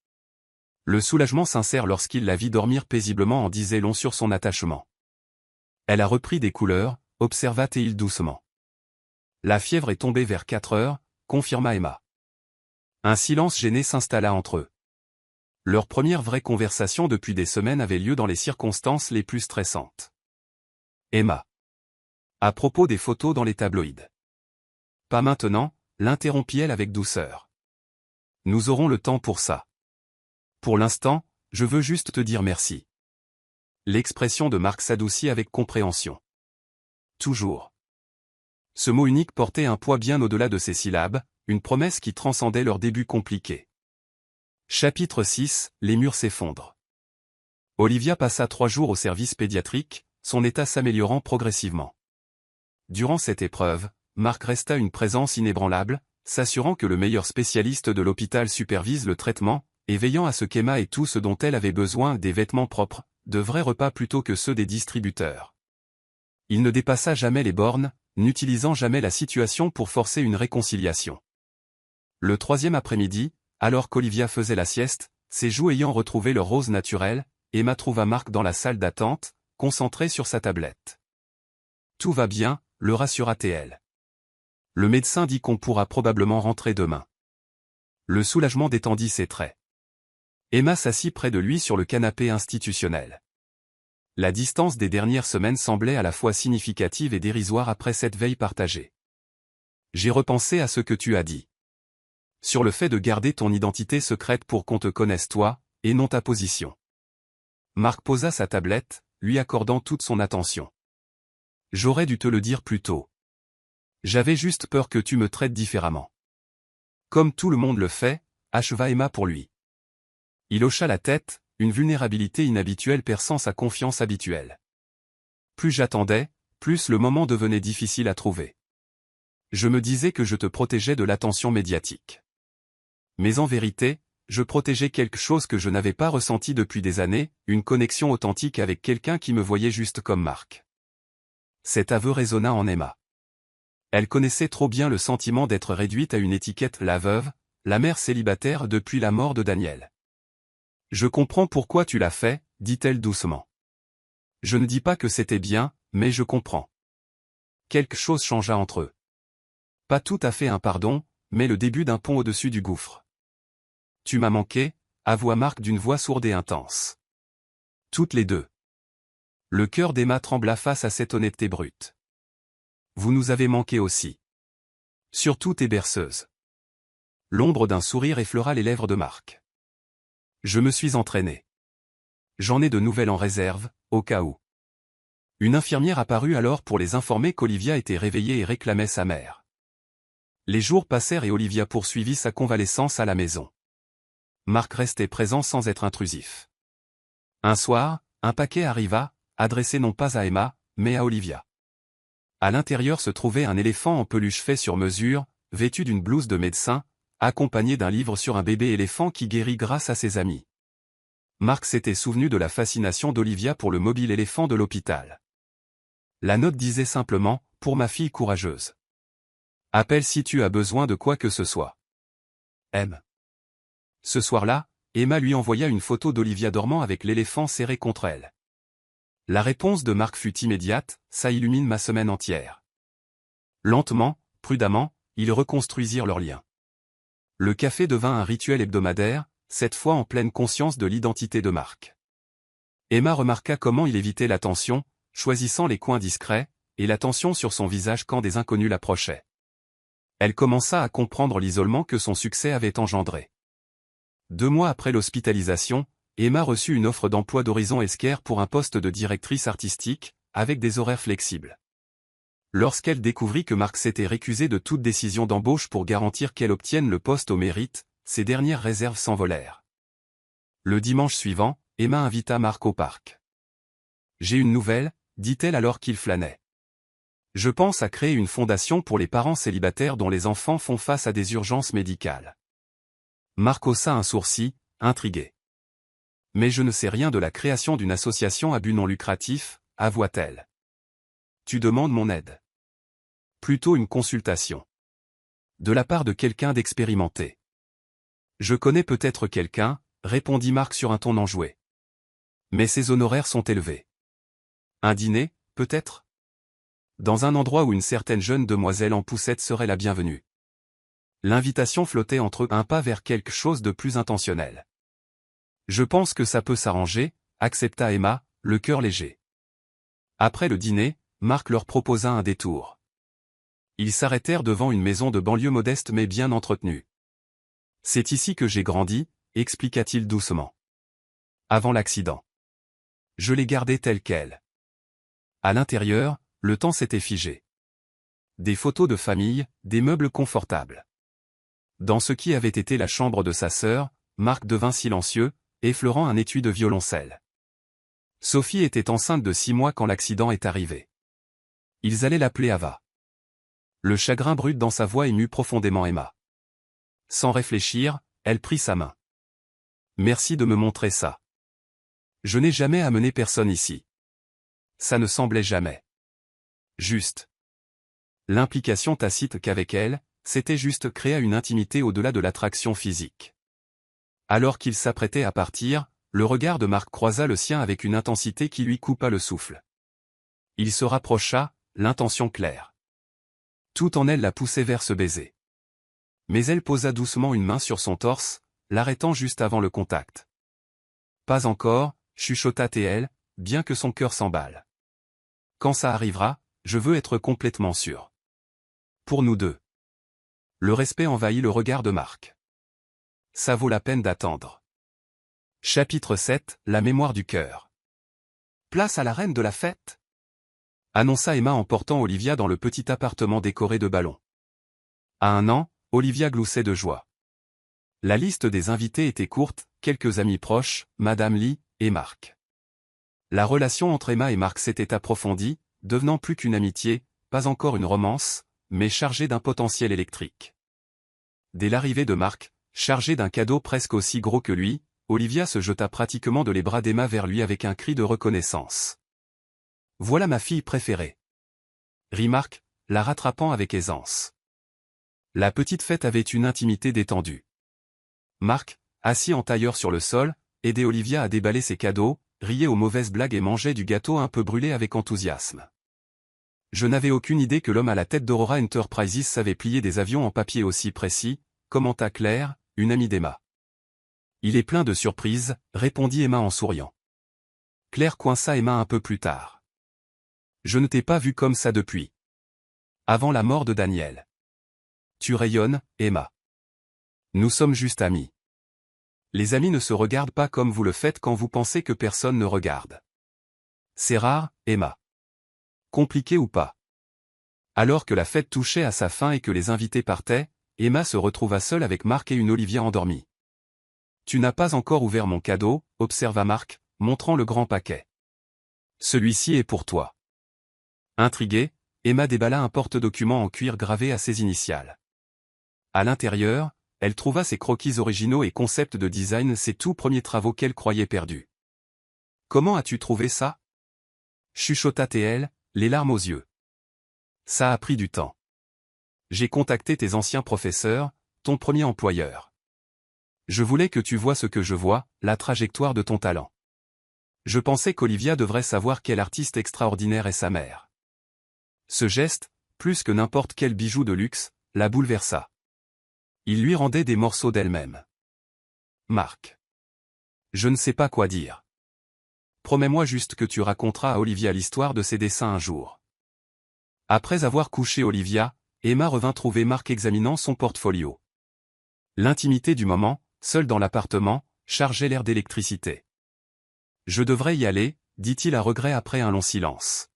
Le soulagement sincère lorsqu'il la vit dormir paisiblement en disait long sur son attachement. Elle a repris des couleurs, observa-t-il doucement. La fièvre est tombée vers 4 heures, confirma Emma. Un silence gêné s'installa entre eux. Leur première vraie conversation depuis des semaines avait lieu dans les circonstances les plus stressantes. Emma. À propos des photos dans les tabloïds. Pas maintenant, l'interrompit-elle avec douceur. Nous aurons le temps pour ça. Pour l'instant, je veux juste te dire merci. L'expression de Marc s'adoucit avec compréhension. Toujours. Ce mot unique portait un poids bien au-delà de ses syllabes, une promesse qui transcendait leur début compliqué. Chapitre 6, les murs s'effondrent. Olivia passa 3 jours au service pédiatrique, son état s'améliorant progressivement. Durant cette épreuve, Marc resta une présence inébranlable, s'assurant que le meilleur spécialiste de l'hôpital supervise le traitement, et veillant à ce qu'Emma ait tout ce dont elle avait besoin, des vêtements propres, de vrais repas plutôt que ceux des distributeurs. Il ne dépassa jamais les bornes, n'utilisant jamais la situation pour forcer une réconciliation. Le 3e après-midi, alors qu'Olivia faisait la sieste, ses joues ayant retrouvé leur rose naturel, Emma trouva Marc dans la salle d'attente, concentré sur sa tablette. Tout va bien, le rassura TL. Le médecin dit qu'on pourra probablement rentrer demain. Le soulagement détendit ses traits. Emma s'assit près de lui sur le canapé institutionnel. La distance des dernières semaines semblait à la fois significative et dérisoire après cette veille partagée. J'ai repensé à ce que tu as dit. Sur le fait de garder ton identité secrète pour qu'on te connaisse toi, et non ta position. Marc posa sa tablette, lui accordant toute son attention. J'aurais dû te le dire plus tôt. J'avais juste peur que tu me traites différemment. Comme tout le monde le fait, acheva Emma pour lui. Il hocha la tête, une vulnérabilité inhabituelle perçant sa confiance habituelle. Plus j'attendais, plus le moment devenait difficile à trouver. Je me disais que je te protégeais de l'attention médiatique. Mais en vérité, je protégeais quelque chose que je n'avais pas ressenti depuis des années, une connexion authentique avec quelqu'un qui me voyait juste comme Marc. Cet aveu résonna en Emma. Elle connaissait trop bien le sentiment d'être réduite à une étiquette, la veuve, la mère célibataire depuis la mort de Daniel. Je comprends pourquoi tu l'as fait, dit-elle doucement. Je ne dis pas que c'était bien, mais je comprends. Quelque chose changea entre eux. Pas tout à fait un pardon, mais le début d'un pont au-dessus du gouffre. Tu m'as manqué, avoua Marc d'une voix sourde et intense. Toutes les deux. Le cœur d'Emma trembla face à cette honnêteté brute. Vous nous avez manqué aussi. Surtout tes berceuses. L'ombre d'un sourire effleura les lèvres de Marc. Je me suis entraîné. J'en ai de nouvelles en réserve, au cas où. Une infirmière apparut alors pour les informer qu'Olivia était réveillée et réclamait sa mère. Les jours passèrent et Olivia poursuivit sa convalescence à la maison. Marc restait présent sans être intrusif. Un soir, un paquet arriva, adressé non pas à Emma, mais à Olivia. À l'intérieur se trouvait un éléphant en peluche fait sur mesure, vêtu d'une blouse de médecin, accompagné d'un livre sur un bébé éléphant qui guérit grâce à ses amis. Marc s'était souvenu de la fascination d'Olivia pour le mobile éléphant de l'hôpital. La note disait simplement, pour ma fille courageuse. Appelle si tu as besoin de quoi que ce soit. M. Ce soir-là, Emma lui envoya une photo d'Olivia dormant avec l'éléphant serré contre elle. La réponse de Marc fut immédiate, ça illumine ma semaine entière. Lentement, prudemment, ils reconstruisirent leur lien. Le café devint un rituel hebdomadaire, cette fois en pleine conscience de l'identité de Marc. Emma remarqua comment il évitait l'attention, choisissant les coins discrets, et l'attention sur son visage quand des inconnus l'approchaient. Elle commença à comprendre l'isolement que son succès avait engendré. 2 mois après l'hospitalisation, Emma reçut une offre d'emploi d'Horizon Healthcare pour un poste de directrice artistique, avec des horaires flexibles. Lorsqu'elle découvrit que Marc s'était récusé de toute décision d'embauche pour garantir qu'elle obtienne le poste au mérite, ses dernières réserves s'envolèrent. Le dimanche suivant, Emma invita Marc au parc. J'ai une nouvelle, dit-elle alors qu'il flânait. Je pense à créer une fondation pour les parents célibataires dont les enfants font face à des urgences médicales. Marc haussa un sourcil, intrigué. Mais je ne sais rien de la création d'une association à but non lucratif, avoua-t-elle. Tu demandes mon aide. Plutôt une consultation. De la part de quelqu'un d'expérimenté. Je connais peut-être quelqu'un, répondit Marc sur un ton enjoué. Mais ses honoraires sont élevés. Un dîner, peut-être ? Dans un endroit où une certaine jeune demoiselle en poussette serait la bienvenue. L'invitation flottait entre eux, un pas vers quelque chose de plus intentionnel. Je pense que ça peut s'arranger, accepta Emma, le cœur léger. Après le dîner, Marc leur proposa un détour. Ils s'arrêtèrent devant une maison de banlieue modeste mais bien entretenue. C'est ici que j'ai grandi, expliqua-t-il doucement. Avant l'accident. Je l'ai gardée telle qu'elle. À l'intérieur, le temps s'était figé. Des photos de famille, des meubles confortables. Dans ce qui avait été la chambre de sa sœur, Marc devint silencieux, effleurant un étui de violoncelle. Sophie était enceinte de 6 mois quand l'accident est arrivé. Ils allaient l'appeler Ava. Le chagrin brut dans sa voix émut profondément Emma. Sans réfléchir, elle prit sa main. Merci de me montrer ça. Je n'ai jamais amené personne ici. Ça ne semblait jamais. Juste. L'implication tacite qu'avec elle, c'était juste créer une intimité au-delà de l'attraction physique. Alors qu'il s'apprêtait à partir, le regard de Marc croisa le sien avec une intensité qui lui coupa le souffle. Il se rapprocha, l'intention claire. Tout en elle la poussait vers ce baiser. Mais elle posa doucement une main sur son torse, l'arrêtant juste avant le contact. Pas encore, chuchota-t-elle, bien que son cœur s'emballe. Quand ça arrivera, je veux être complètement sûr. Pour nous deux. Le respect envahit le regard de Marc. Ça vaut la peine d'attendre. Chapitre 7, la mémoire du cœur. Place à la reine de la fête, annonça Emma en portant Olivia dans le petit appartement décoré de ballons. À 1 an, Olivia gloussait de joie. La liste des invités était courte, quelques amis proches, Madame Lee et Marc. La relation entre Emma et Marc s'était approfondie, devenant plus qu'une amitié, pas encore une romance, mais chargée d'un potentiel électrique. Dès l'arrivée de Marc, chargé d'un cadeau presque aussi gros que lui, Olivia se jeta pratiquement de les bras d'Emma vers lui avec un cri de reconnaissance. « Voilà ma fille préférée !» rit Marc, la rattrapant avec aisance. La petite fête avait une intimité détendue. Marc, assis en tailleur sur le sol, aidait Olivia à déballer ses cadeaux, riait aux mauvaises blagues et mangeait du gâteau un peu brûlé avec enthousiasme. Je n'avais aucune idée que l'homme à la tête d'Aurora Enterprises savait plier des avions en papier aussi précis, commenta Claire, une amie d'Emma. Il est plein de surprises, répondit Emma en souriant. Claire coinça Emma un peu plus tard. Je ne t'ai pas vu comme ça depuis. Avant la mort de Daniel. Tu rayonnes, Emma. Nous sommes juste amis. Les amis ne se regardent pas comme vous le faites quand vous pensez que personne ne regarde. C'est rare, Emma. Compliqué ou pas. Alors que la fête touchait à sa fin et que les invités partaient, Emma se retrouva seule avec Marc et une Olivia endormie. Tu n'as pas encore ouvert mon cadeau, observa Marc, montrant le grand paquet. Celui-ci est pour toi. Intriguée, Emma déballa un porte-document en cuir gravé à ses initiales. À l'intérieur, elle trouva ses croquis originaux et concepts de design, ses tout premiers travaux qu'elle croyait perdus. Comment as-tu trouvé ça ? Chuchota-t-elle, les larmes aux yeux. Ça a pris du temps. J'ai contacté tes anciens professeurs, ton premier employeur. Je voulais que tu vois ce que je vois, la trajectoire de ton talent. Je pensais qu'Olivia devrait savoir quel artiste extraordinaire est sa mère. Ce geste, plus que n'importe quel bijou de luxe, la bouleversa. Il lui rendait des morceaux d'elle-même. Marc. Je ne sais pas quoi dire. Promets-moi juste que tu raconteras à Olivia l'histoire de ses dessins un jour. Après avoir couché Olivia, Emma revint trouver Marc examinant son portfolio. L'intimité du moment, seul dans l'appartement, chargeait l'air d'électricité. Je devrais y aller, dit-il à regret après un long silence.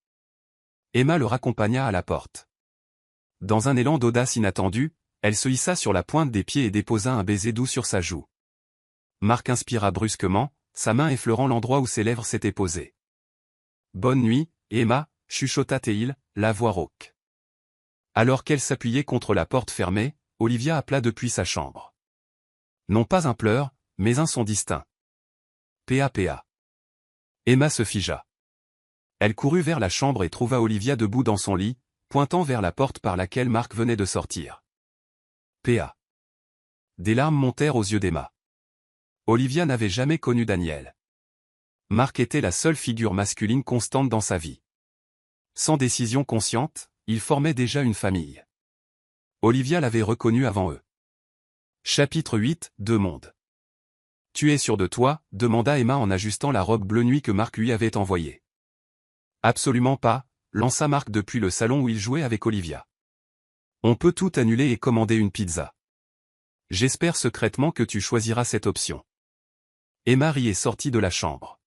Emma le raccompagna à la porte. Dans un élan d'audace inattendue, elle se hissa sur la pointe des pieds et déposa un baiser doux sur sa joue. Marc inspira brusquement, sa main effleurant l'endroit où ses lèvres s'étaient posées. bonne nuit, Emma, chuchota Théil, la voix rauque. Alors qu'elle s'appuyait contre la porte fermée, Olivia appela depuis sa chambre. Non pas un pleur, mais un son distinct. Pa. Emma se figea. Elle courut vers la chambre et trouva Olivia debout dans son lit, pointant vers la porte par laquelle Marc venait de sortir. Pa. Des larmes montèrent aux yeux d'Emma. Olivia n'avait jamais connu Daniel. Marc était la seule figure masculine constante dans sa vie. Sans décision consciente, ils formaient déjà une famille. Olivia l'avait reconnu avant eux. Chapitre 8, Deux mondes. Tu es sûr de toi, demanda Emma en ajustant la robe bleu nuit que Marc lui avait envoyée. Absolument pas, lança Marc depuis le salon où il jouait avec Olivia. On peut tout annuler et commander une pizza. J'espère secrètement que tu choisiras cette option. Emma rit et sortit de la chambre.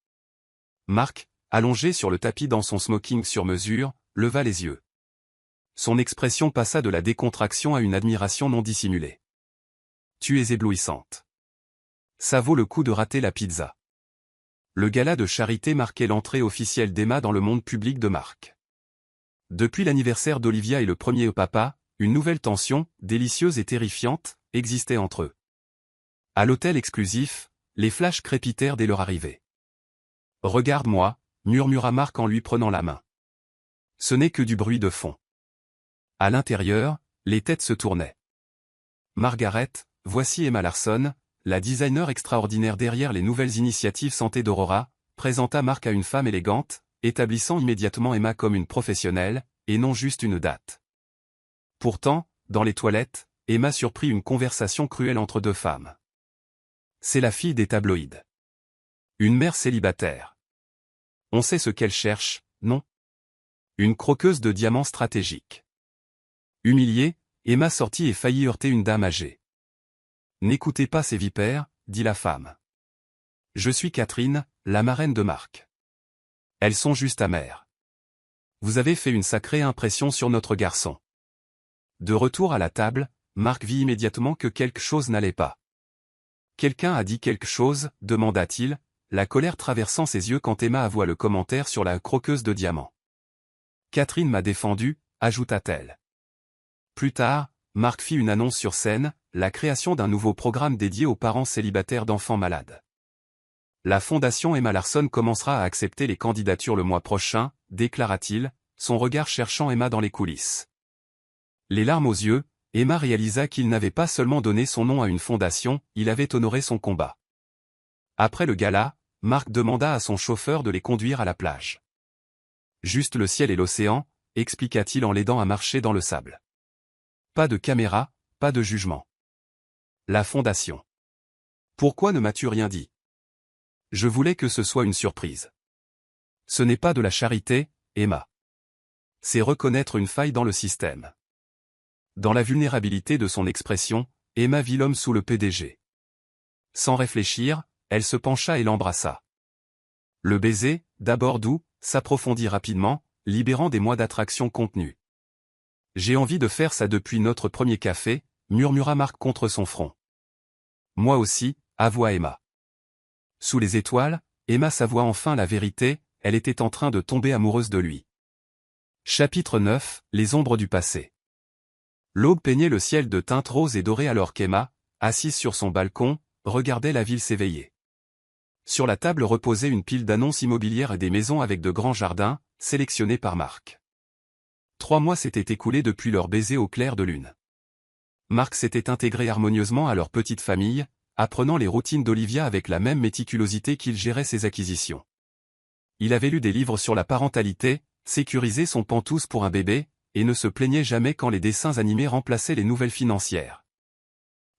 Marc, allongé sur le tapis dans son smoking sur mesure, leva les yeux. Son expression passa de la décontraction à une admiration non dissimulée. Tu es éblouissante. Ça vaut le coup de rater la pizza. Le gala de charité marquait l'entrée officielle d'Emma dans le monde public de Marc. Depuis l'anniversaire d'Olivia et le premier papa, une nouvelle tension, délicieuse et terrifiante, existait entre eux. À l'hôtel exclusif, les flashs crépitèrent dès leur arrivée. « Regarde-moi » murmura Marc en lui prenant la main. Ce n'est que du bruit de fond. À l'intérieur, les têtes se tournaient. Margaret, voici Emma Larson, la designer extraordinaire derrière les nouvelles initiatives santé d'Aurora, présenta Marc à une femme élégante, établissant immédiatement Emma comme une professionnelle, et non juste une date. Pourtant, dans les toilettes, Emma surprit une conversation cruelle entre deux femmes. C'est la fille des tabloïds. Une mère célibataire. On sait ce qu'elle cherche, non? Une croqueuse de diamants stratégiques. Humiliée, Emma sortit et faillit heurter une dame âgée. N'écoutez pas ces vipères, dit la femme. Je suis Catherine, la marraine de Marc. Elles sont juste amères. Vous avez fait une sacrée impression sur notre garçon. De retour à la table, Marc vit immédiatement que quelque chose n'allait pas. Quelqu'un a dit quelque chose, demanda-t-il, la colère traversant ses yeux quand Emma avoua le commentaire sur la croqueuse de diamants. Catherine m'a défendu, ajouta-t-elle. Plus tard, Marc fit une annonce sur scène, la création d'un nouveau programme dédié aux parents célibataires d'enfants malades. La fondation Emma Larson commencera à accepter les candidatures le mois prochain, déclara-t-il, son regard cherchant Emma dans les coulisses. Les larmes aux yeux, Emma réalisa qu'il n'avait pas seulement donné son nom à une fondation, il avait honoré son combat. Après le gala, Marc demanda à son chauffeur de les conduire à la plage. Juste le ciel et l'océan, expliqua-t-il en l'aidant à marcher dans le sable. Pas de caméra, pas de jugement. La fondation. Pourquoi ne m'as-tu rien dit? Je voulais que ce soit une surprise. Ce n'est pas de la charité, Emma. C'est reconnaître une faille dans le système. Dans la vulnérabilité de son expression, Emma vit l'homme sous le PDG. Sans réfléchir, elle se pencha et l'embrassa. Le baiser, d'abord doux, s'approfondit rapidement, libérant des mois d'attraction contenue. J'ai envie de faire ça depuis notre premier café, murmura Marc contre son front. Moi aussi, avoua Emma. Sous les étoiles, Emma s'avoua enfin la vérité, elle était en train de tomber amoureuse de lui. Chapitre 9, Les ombres du passé. L'aube peignait le ciel de teintes roses et dorées alors qu'Emma, assise sur son balcon, regardait la ville s'éveiller. Sur la table reposait une pile d'annonces immobilières et des maisons avec de grands jardins, sélectionnées par Marc. 3 mois s'étaient écoulés depuis leur baiser au clair de lune. Marc s'était intégré harmonieusement à leur petite famille, apprenant les routines d'Olivia avec la même méticulosité qu'il gérait ses acquisitions. Il avait lu des livres sur la parentalité, sécurisé son pantouse pour un bébé, et ne se plaignait jamais quand les dessins animés remplaçaient les nouvelles financières.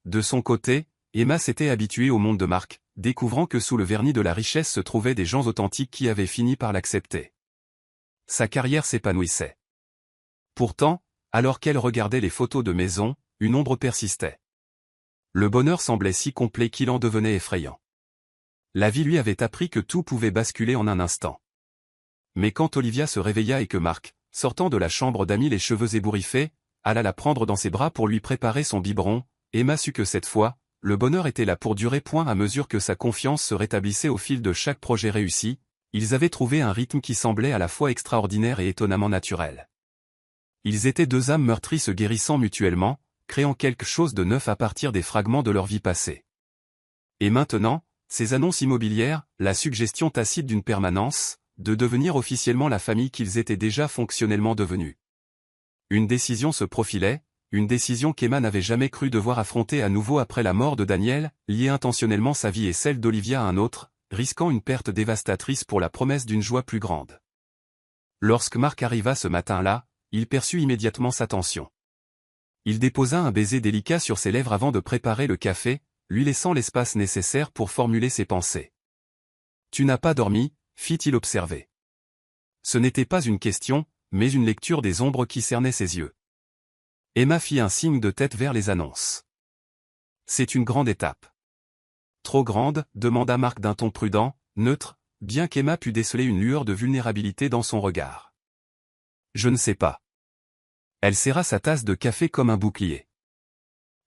De son côté, Emma s'était habituée au monde de Marc, découvrant que sous le vernis de la richesse se trouvaient des gens authentiques qui avaient fini par l'accepter. Sa carrière s'épanouissait. Pourtant, alors qu'elle regardait les photos de maison, une ombre persistait. Le bonheur semblait si complet qu'il en devenait effrayant. La vie lui avait appris que tout pouvait basculer en un instant. Mais quand Olivia se réveilla et que Marc, sortant de la chambre d'amis les cheveux ébouriffés, alla la prendre dans ses bras pour lui préparer son biberon, Emma sut que cette fois, le bonheur était là pour durer point à mesure que sa confiance se rétablissait au fil de chaque projet réussi, Ils avaient trouvé un rythme qui semblait à la fois extraordinaire et étonnamment naturel. Ils étaient deux âmes meurtries se guérissant mutuellement, créant quelque chose de neuf à partir des fragments de leur vie passée. Et maintenant, ces annonces immobilières, la suggestion tacite d'une permanence, de devenir officiellement la famille qu'ils étaient déjà fonctionnellement devenus. Une décision se profilait, une décision qu'Emma n'avait jamais cru devoir affronter à nouveau après la mort de Daniel, lier intentionnellement sa vie et celle d'Olivia à un autre, risquant une perte dévastatrice pour la promesse d'une joie plus grande. Lorsque Marc arriva ce matin-là, il perçut immédiatement sa tension. Il déposa un baiser délicat sur ses lèvres avant de préparer le café, lui laissant l'espace nécessaire pour formuler ses pensées. « Tu n'as pas dormi ?» fit-il observer. Ce n'était pas une question, mais une lecture des ombres qui cernaient ses yeux. Emma fit un signe de tête vers les annonces. « C'est une grande étape. »« Trop grande ?» demanda Marc d'un ton prudent, neutre, bien qu'Emma pût déceler une lueur de vulnérabilité dans son regard. « Je ne sais pas. » Elle serra sa tasse de café comme un bouclier.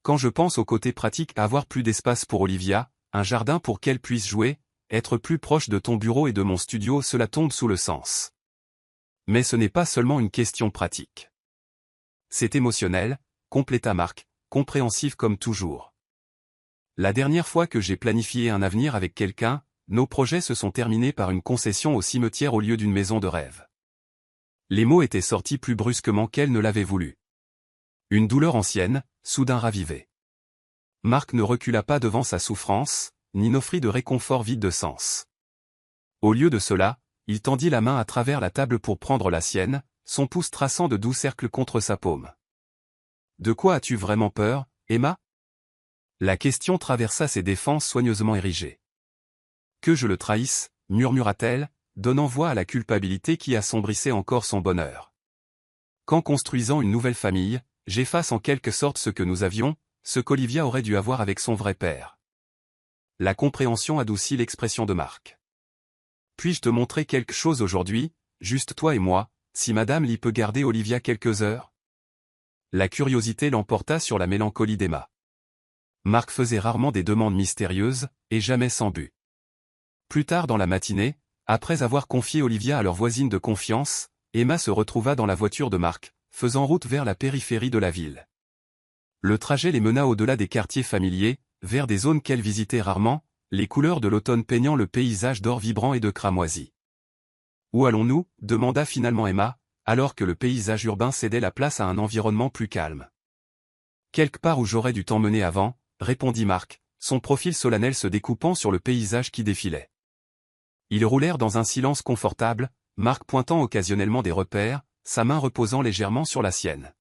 Quand je pense au côté pratique à avoir plus d'espace pour Olivia, un jardin pour qu'elle puisse jouer, être plus proche de ton bureau et de mon studio, cela tombe sous le sens. Mais ce n'est pas seulement une question pratique. C'est émotionnel, compléta Marc, compréhensif comme toujours. La dernière fois que j'ai planifié un avenir avec quelqu'un, nos projets se sont terminés par une concession au cimetière au lieu d'une maison de rêve. Les mots étaient sortis plus brusquement qu'elle ne l'avait voulu. Une douleur ancienne, soudain ravivée. Marc ne recula pas devant sa souffrance, ni n'offrit de réconfort vide de sens. Au lieu de cela, il tendit la main à travers la table pour prendre la sienne, son pouce traçant de doux cercles contre sa paume. « De quoi as-tu vraiment peur, Emma ?» La question traversa ses défenses soigneusement érigées. « Que je le trahisse, murmura-t-elle, donnant voix à la culpabilité qui assombrissait encore son bonheur. Qu'en construisant une nouvelle famille, j'efface en quelque sorte ce que nous avions, ce qu'Olivia aurait dû avoir avec son vrai père. » La compréhension adoucit l'expression de Marc. « Puis-je te montrer quelque chose aujourd'hui, juste toi et moi, si Madame Lee peut garder Olivia quelques heures ?» La curiosité l'emporta sur la mélancolie d'Emma. Marc faisait rarement des demandes mystérieuses, et jamais sans but. Plus tard dans la matinée, après avoir confié Olivia à leur voisine de confiance, Emma se retrouva dans la voiture de Marc, faisant route vers la périphérie de la ville. Le trajet les mena au-delà des quartiers familiers, vers des zones qu'elle visitait rarement, les couleurs de l'automne peignant le paysage d'or vibrant et de cramoisi. « Où allons-nous » demanda finalement Emma, alors que le paysage urbain cédait la place à un environnement plus calme. « Quelque part où j'aurais dû t'emmener avant » répondit Marc, son profil solennel se découpant sur le paysage qui défilait. Ils roulèrent dans un silence confortable, Marc pointant occasionnellement des repères, sa main reposant légèrement sur la sienne.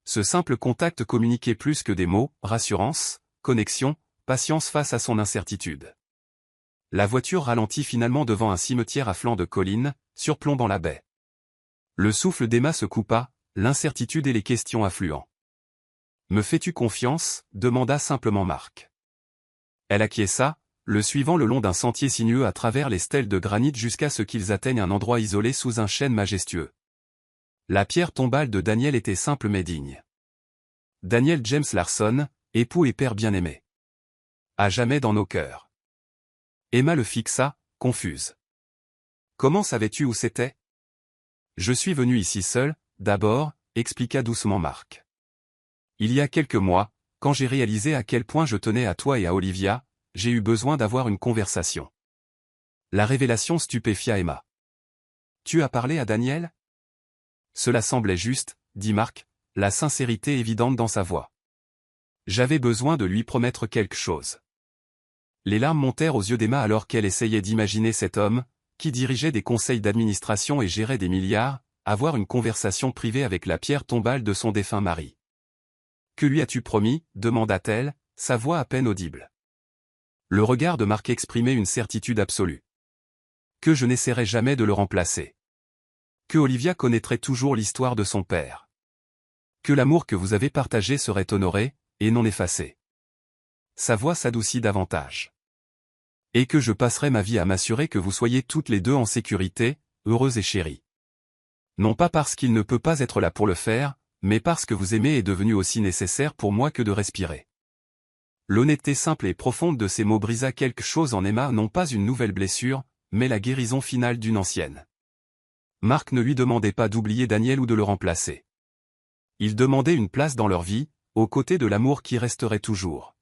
Ce simple contact communiquait plus que des mots, rassurance, connexion, patience face à son incertitude. La voiture ralentit finalement devant un cimetière à flanc de colline, surplombant la baie. Le souffle d'Emma se coupa, l'incertitude et les questions affluant. « Me fais-tu confiance » demanda simplement Marc. Elle acquiesça, le suivant le long d'un sentier sinueux à travers les stèles de granit jusqu'à ce qu'ils atteignent un endroit isolé sous un chêne majestueux. La pierre tombale de Daniel était simple mais digne. Daniel James Larson, époux et père bien-aimé. À jamais dans nos cœurs. Emma le fixa, confuse. « Comment savais-tu où c'était ?»« Je suis venu ici seul, d'abord, » expliqua doucement Marc. « Il y a quelques mois, quand j'ai réalisé à quel point je tenais à toi et à Olivia, j'ai eu besoin d'avoir une conversation. » La révélation stupéfia Emma. « Tu as parlé à Daniel ?» Cela semblait juste, dit Marc, la sincérité évidente dans sa voix. J'avais besoin de lui promettre quelque chose. Les larmes montèrent aux yeux d'Emma alors qu'elle essayait d'imaginer cet homme, qui dirigeait des conseils d'administration et gérait des milliards, avoir une conversation privée avec la pierre tombale de son défunt mari. « Que lui as-tu promis » demanda-t-elle, sa voix à peine audible. Le regard de Marc exprimait une certitude absolue. Que je n'essaierai jamais de le remplacer. Que Olivia connaîtrait toujours l'histoire de son père. Que l'amour que vous avez partagé serait honoré, et non effacé. Sa voix s'adoucit davantage. Et que je passerai ma vie à m'assurer que vous soyez toutes les deux en sécurité, heureuses et chéries. Non pas parce qu'il ne peut pas être là pour le faire, mais parce que vous aimez est devenu aussi nécessaire pour moi que de respirer. L'honnêteté simple et profonde de ces mots brisa quelque chose en Emma, non pas une nouvelle blessure, mais la guérison finale d'une ancienne. Marc ne lui demandait pas d'oublier Daniel ou de le remplacer. Il demandait une place dans leur vie, aux côtés de l'amour qui resterait toujours.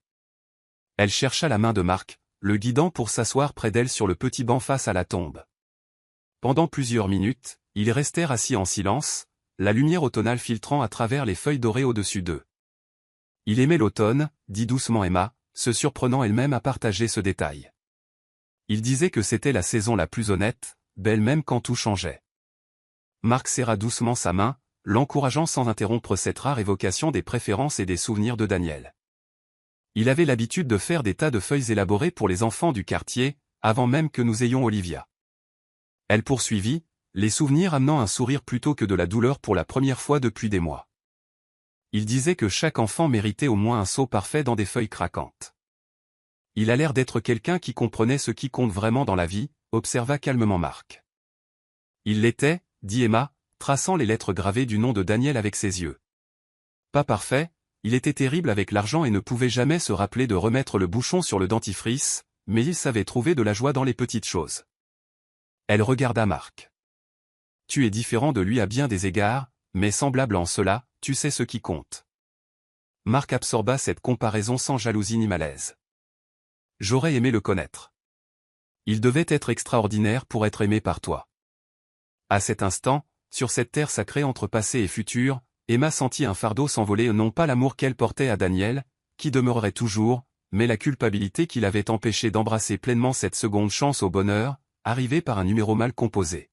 Elle chercha la main de Marc, le guidant pour s'asseoir près d'elle sur le petit banc face à la tombe. Pendant plusieurs minutes, ils restèrent assis en silence, la lumière automnale filtrant à travers les feuilles dorées au-dessus d'eux. Il aimait l'automne, dit doucement Emma, se surprenant elle-même à partager ce détail. Il disait que c'était la saison la plus honnête, belle même quand tout changeait. Marc serra doucement sa main, l'encourageant sans interrompre cette rare évocation des préférences et des souvenirs de Daniel. Il avait l'habitude de faire des tas de feuilles élaborées pour les enfants du quartier, avant même que nous ayons Olivia. Elle poursuivit, les souvenirs amenant un sourire plutôt que de la douleur pour la première fois depuis des mois. Il disait que chaque enfant méritait au moins un seau parfait dans des feuilles craquantes. Il a l'air d'être quelqu'un qui comprenait ce qui compte vraiment dans la vie, observa calmement Marc. Il l'était, dit Emma, traçant les lettres gravées du nom de Daniel avec ses yeux. Pas parfait, il était terrible avec l'argent et ne pouvait jamais se rappeler de remettre le bouchon sur le dentifrice, mais il savait trouver de la joie dans les petites choses. Elle regarda Marc. Tu es différent de lui à bien des égards, mais semblable en cela, tu sais ce qui compte. Marc absorba cette comparaison sans jalousie ni malaise. J'aurais aimé le connaître. Il devait être extraordinaire pour être aimé par toi. À cet instant, sur cette terre sacrée entre passé et futur, Emma sentit un fardeau s'envoler, non pas l'amour qu'elle portait à Daniel, qui demeurerait toujours, mais la culpabilité qui l'avait empêché d'embrasser pleinement cette seconde chance au bonheur, arrivée par un numéro mal composé.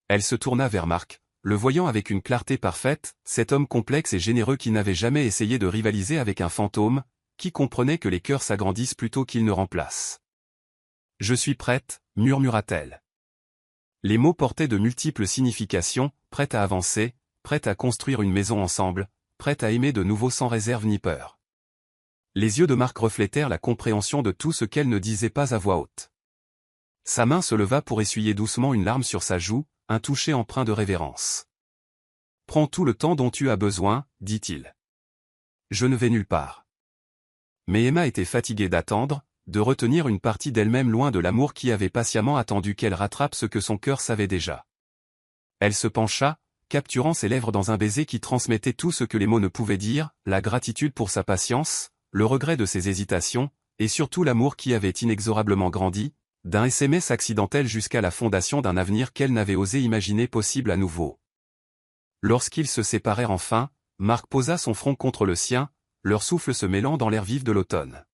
Elle se tourna vers Marc, le voyant avec une clarté parfaite, cet homme complexe et généreux qui n'avait jamais essayé de rivaliser avec un fantôme, qui comprenait que les cœurs s'agrandissent plutôt qu'ils ne remplacent. « Je suis prête », murmura-t-elle. Les mots portaient de multiples significations, prête à avancer, prête à construire une maison ensemble, prête à aimer de nouveau sans réserve ni peur. Les yeux de Marc reflétèrent la compréhension de tout ce qu'elle ne disait pas à voix haute. Sa main se leva pour essuyer doucement une larme sur sa joue, un toucher empreint de révérence. « Prends tout le temps dont tu as besoin, dit-il. Je ne vais nulle part. » Mais Emma était fatiguée d'attendre, de retenir une partie d'elle-même loin de l'amour qui avait patiemment attendu qu'elle rattrape ce que son cœur savait déjà. Elle se pencha, capturant ses lèvres dans un baiser qui transmettait tout ce que les mots ne pouvaient dire, la gratitude pour sa patience, le regret de ses hésitations, et surtout l'amour qui avait inexorablement grandi, d'un SMS accidentel jusqu'à la fondation d'un avenir qu'elle n'avait osé imaginer possible à nouveau. Lorsqu'ils se séparèrent enfin, Marc posa son front contre le sien, leur souffle se mêlant dans l'air vif de l'automne.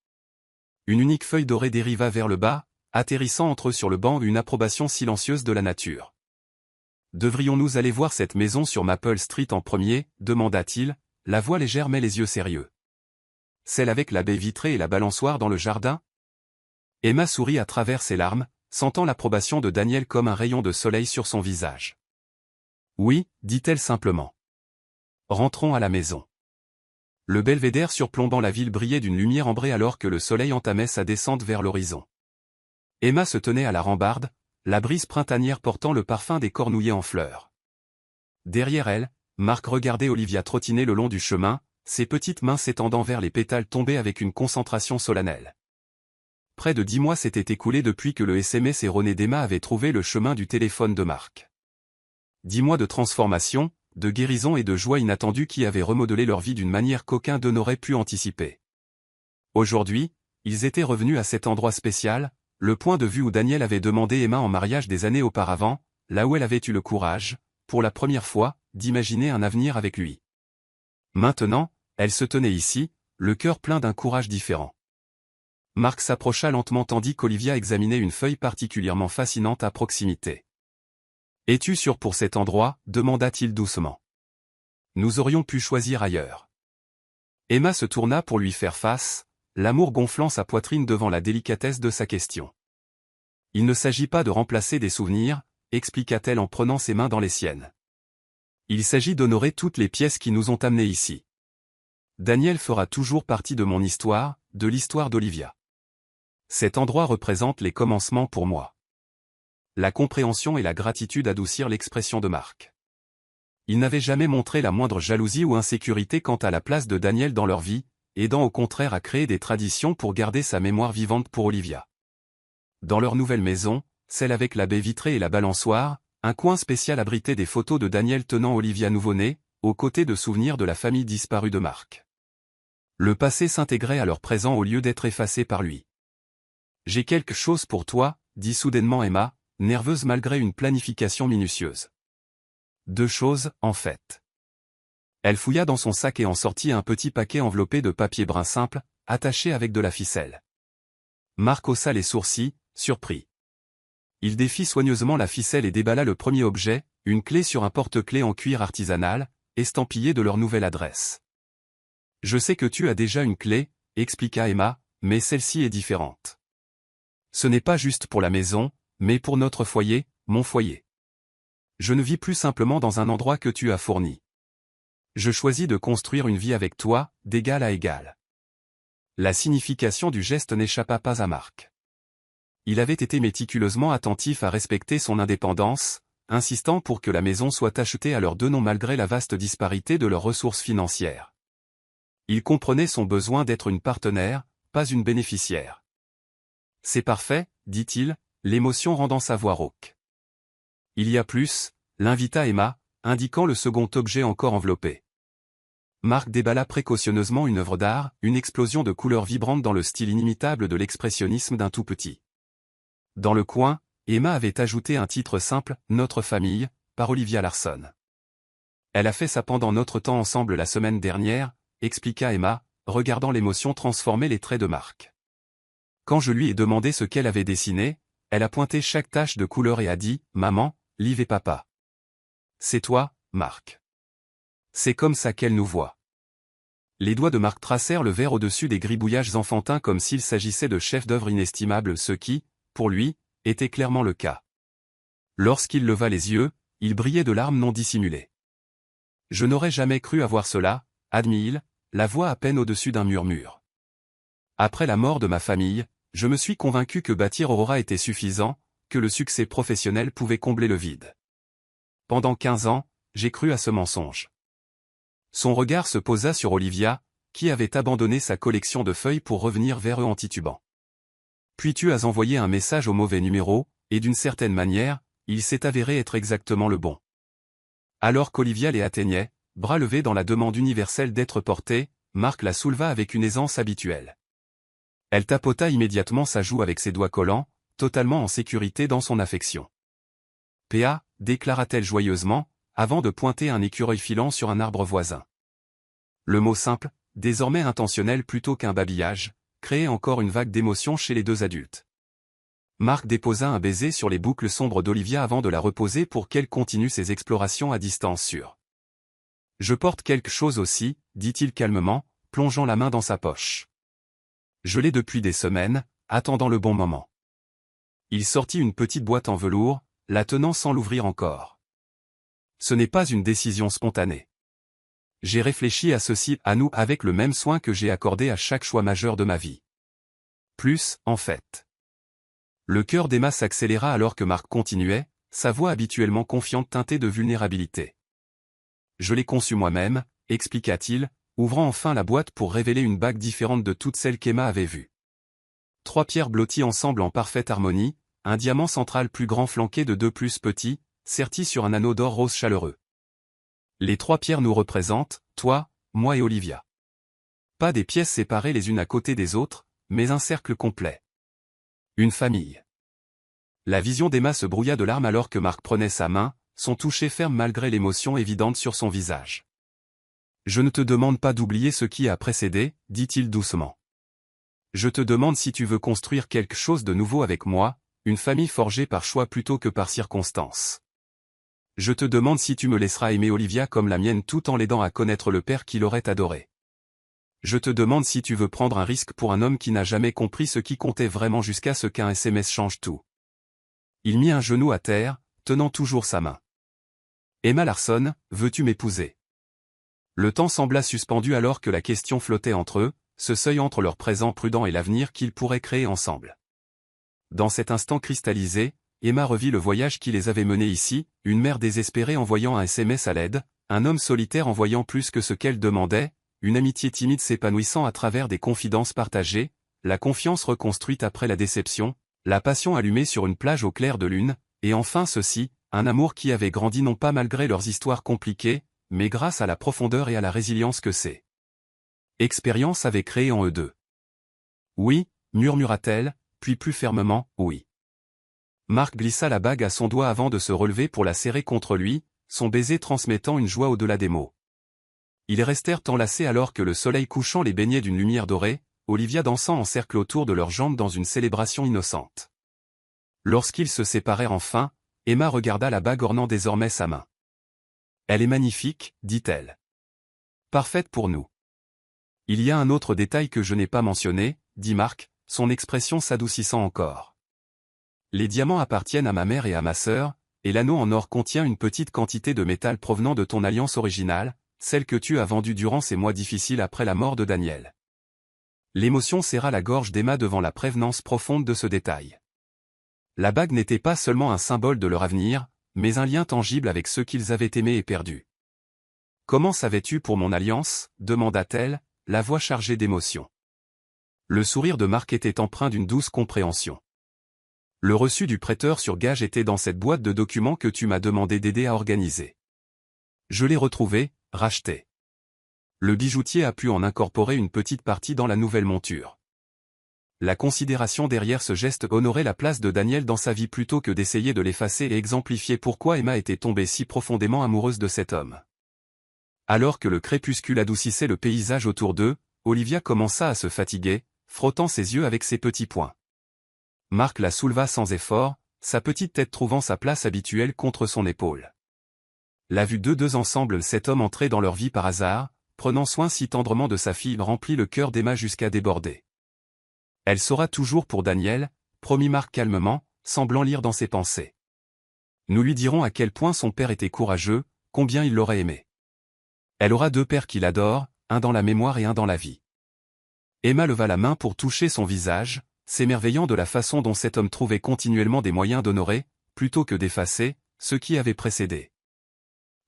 Une unique feuille dorée dériva vers le bas, atterrissant entre eux sur le banc, une approbation silencieuse de la nature. « Devrions-nous aller voir cette maison sur Maple Street en premier » demanda-t-il, la voix légère mais les yeux sérieux. « Celle avec la baie vitrée et la balançoire dans le jardin ?» Emma sourit à travers ses larmes, sentant l'approbation de Daniel comme un rayon de soleil sur son visage. « Oui, dit-elle simplement. Rentrons à la maison. » Le belvédère surplombant la ville brillait d'une lumière ambrée alors que le soleil entamait sa descente vers l'horizon. Emma se tenait à la rambarde, la brise printanière portant le parfum des cornouillers en fleurs. Derrière elle, Marc regardait Olivia trottiner le long du chemin, ses petites mains s'étendant vers les pétales tombés avec une concentration solennelle. Près de 10 mois s'étaient écoulés depuis que le SMS erroné d'Emma avait trouvé le chemin du téléphone de Marc. 10 mois de transformation, de guérison et de joie inattendue qui avaient remodelé leur vie d'une manière qu'aucun d'eux n'aurait pu anticiper. Aujourd'hui, ils étaient revenus à cet endroit spécial, le point de vue où Daniel avait demandé Emma en mariage des années auparavant, là où elle avait eu le courage, pour la première fois, d'imaginer un avenir avec lui. Maintenant, elle se tenait ici, le cœur plein d'un courage différent. Marc s'approcha lentement tandis qu'Olivia examinait une feuille particulièrement fascinante à proximité. « Es-tu sûr pour cet endroit » demanda-t-il doucement. « Nous aurions pu choisir ailleurs. » Emma se tourna pour lui faire face, l'amour gonflant sa poitrine devant la délicatesse de sa question. « Il ne s'agit pas de remplacer des souvenirs, » expliqua-t-elle en prenant ses mains dans les siennes. « Il s'agit d'honorer toutes les pièces qui nous ont amenés ici. Daniel fera toujours partie de mon histoire, de l'histoire d'Olivia. Cet endroit représente les commencements pour moi. » La compréhension et la gratitude adoucirent l'expression de Marc. Il n'avait jamais montré la moindre jalousie ou insécurité quant à la place de Daniel dans leur vie, aidant au contraire à créer des traditions pour garder sa mémoire vivante pour Olivia. Dans leur nouvelle maison, celle avec la baie vitrée et la balançoire, un coin spécial abritait des photos de Daniel tenant Olivia nouveau-née, aux côtés de souvenirs de la famille disparue de Marc. Le passé s'intégrait à leur présent au lieu d'être effacé par lui. « J'ai quelque chose pour toi », dit soudainement Emma, nerveuse malgré une planification minutieuse. Deux choses, en fait. Elle fouilla dans son sac et en sortit un petit paquet enveloppé de papier brun simple, attaché avec de la ficelle. Marc haussa les sourcils, surpris. Il défit soigneusement la ficelle et déballa le premier objet, une clé sur un porte-clés en cuir artisanal, estampillé de leur nouvelle adresse. « Je sais que tu as déjà une clé, » expliqua Emma, « mais celle-ci est différente. Ce n'est pas juste pour la maison, mais pour notre foyer, mon foyer. Je ne vis plus simplement dans un endroit que tu as fourni. Je choisis de construire une vie avec toi, d'égal à égal. » La signification du geste n'échappa pas à Marc. Il avait été méticuleusement attentif à respecter son indépendance, insistant pour que la maison soit achetée à leurs deux noms malgré la vaste disparité de leurs ressources financières. Il comprenait son besoin d'être une partenaire, pas une bénéficiaire. « C'est parfait, » dit-il, l'émotion rendant sa voix rauque. « Il y a plus », l'invita Emma, indiquant le second objet encore enveloppé. Marc déballa précautionneusement une œuvre d'art, une explosion de couleurs vibrantes dans le style inimitable de l'expressionnisme d'un tout petit. Dans le coin, Emma avait ajouté un titre simple, « Notre famille », par Olivia Larson. « Elle a fait ça pendant notre temps ensemble la semaine dernière », expliqua Emma, regardant l'émotion transformer les traits de Marc. Quand je lui ai demandé ce qu'elle avait dessiné, elle a pointé chaque tache de couleur et a dit « Maman, Liv et papa. » C'est toi, Marc. C'est comme ça qu'elle nous voit. Les doigts de Marc tracèrent le vert au-dessus des gribouillages enfantins comme s'il s'agissait de chefs-d'œuvre inestimables, ce qui, pour lui, était clairement le cas. Lorsqu'il leva les yeux, il brillait de larmes non dissimulées. « Je n'aurais jamais cru avoir cela, » admit-il, la voix à peine au-dessus d'un murmure. « Après la mort de ma famille, je me suis convaincu que bâtir Aurora était suffisant, que le succès professionnel pouvait combler le vide. Pendant 15 ans, j'ai cru à ce mensonge. » Son regard se posa sur Olivia, qui avait abandonné sa collection de feuilles pour revenir vers eux en titubant. « Puis tu as envoyé un message au mauvais numéro, et d'une certaine manière, il s'est avéré être exactement le bon. » Alors qu'Olivia les atteignait, bras levés dans la demande universelle d'être portée, Marc la souleva avec une aisance habituelle. Elle tapota immédiatement sa joue avec ses doigts collants, totalement en sécurité dans son affection. « P.A. » déclara-t-elle joyeusement, avant de pointer un écureuil filant sur un arbre voisin. Le mot simple, désormais intentionnel plutôt qu'un babillage, créait encore une vague d'émotion chez les deux adultes. Marc déposa un baiser sur les boucles sombres d'Olivia avant de la reposer pour qu'elle continue ses explorations à distance sûre. « Je porte quelque chose aussi, » dit-il calmement, plongeant la main dans sa poche. « Je l'ai depuis des semaines, attendant le bon moment. » Il sortit une petite boîte en velours, la tenant sans l'ouvrir encore. « Ce n'est pas une décision spontanée. J'ai réfléchi à ceci, à nous, avec le même soin que j'ai accordé à chaque choix majeur de ma vie. Plus, en fait. » Le cœur d'Emma s'accéléra alors que Marc continuait, sa voix habituellement confiante teintée de vulnérabilité. « Je l'ai conçu moi-même, » expliqua-t-il, ouvrant enfin la boîte pour révéler une bague différente de toutes celles qu'Emma avait vues. 3 pierres blotties ensemble en parfaite harmonie, un diamant central plus grand flanqué de 2 plus petits, sertis sur un anneau d'or rose chaleureux. Les 3 pierres nous représentent, toi, moi et Olivia. Pas des pièces séparées les unes à côté des autres, mais un cercle complet. Une famille. La vision d'Emma se brouilla de larmes alors que Marc prenait sa main, son toucher ferme malgré l'émotion évidente sur son visage. « Je ne te demande pas d'oublier ce qui a précédé, » dit-il doucement. « Je te demande si tu veux construire quelque chose de nouveau avec moi, une famille forgée par choix plutôt que par circonstance. Je te demande si tu me laisseras aimer Olivia comme la mienne tout en l'aidant à connaître le père qui l'aurait adoré. Je te demande si tu veux prendre un risque pour un homme qui n'a jamais compris ce qui comptait vraiment jusqu'à ce qu'un SMS change tout. » Il mit un genou à terre, tenant toujours sa main. « Emma Larson, veux-tu m'épouser ?» Le temps sembla suspendu alors que la question flottait entre eux, ce seuil entre leur présent prudent et l'avenir qu'ils pourraient créer ensemble. Dans cet instant cristallisé, Emma revit le voyage qui les avait menés ici, une mère désespérée envoyant un SMS à l'aide, un homme solitaire envoyant plus que ce qu'elle demandait, une amitié timide s'épanouissant à travers des confidences partagées, la confiance reconstruite après la déception, La passion allumée sur une plage au clair de lune, et enfin ceci, un amour qui avait grandi non pas malgré leurs histoires compliquées, mais grâce à la profondeur et à la résilience que ces expériences avaient créé en eux deux. Oui, murmura-t-elle, puis plus fermement, oui. Marc glissa la bague à son doigt avant de se relever pour la serrer contre lui, son baiser transmettant une joie au-delà des mots. Ils restèrent enlacés alors que le soleil couchant les baignait d'une lumière dorée, Olivia dansant en cercle autour de leurs jambes dans une célébration innocente. Lorsqu'ils se séparèrent enfin, Emma regarda la bague ornant désormais sa main. « Elle est magnifique, dit-elle. Parfaite pour nous. Il y a un autre détail que je n'ai pas mentionné, dit Marc, son expression s'adoucissant encore. Les diamants appartiennent à ma mère et à ma sœur, et l'anneau en or contient une petite quantité de métal provenant de ton alliance originale, celle que tu as vendue durant ces mois difficiles après la mort de Daniel. » L'émotion serra la gorge d'Emma devant la prévenance profonde de ce détail. La bague n'était pas seulement un symbole de leur avenir, mais un lien tangible avec ceux qu'ils avaient aimés et perdus. « Comment savais-tu pour mon alliance » demanda-t-elle, la voix chargée d'émotion. Le sourire de Marc était empreint d'une douce compréhension. « Le reçu du prêteur sur gage était dans cette boîte de documents que tu m'as demandé d'aider à organiser. Je l'ai retrouvé, racheté. Le bijoutier a pu en incorporer une petite partie dans la nouvelle monture. » La considération derrière ce geste honorait la place de Daniel dans sa vie plutôt que d'essayer de l'effacer et exemplifier pourquoi Emma était tombée si profondément amoureuse de cet homme. Alors que le crépuscule adoucissait le paysage autour d'eux, Olivia commença à se fatiguer, frottant ses yeux avec ses petits poings. Marc la souleva sans effort, sa petite tête trouvant sa place habituelle contre son épaule. La vue d'eux deux ensemble, cet homme entré dans leur vie par hasard, prenant soin si tendrement de sa fille, remplit le cœur d'Emma jusqu'à déborder. Elle saura toujours pour Daniel, promit Marc calmement, semblant lire dans ses pensées. Nous lui dirons à quel point son père était courageux, combien il l'aurait aimé. Elle aura deux pères qui l'adorent, un dans la mémoire et un dans la vie. Emma leva la main pour toucher son visage, s'émerveillant de la façon dont cet homme trouvait continuellement des moyens d'honorer, plutôt que d'effacer, ce qui avait précédé.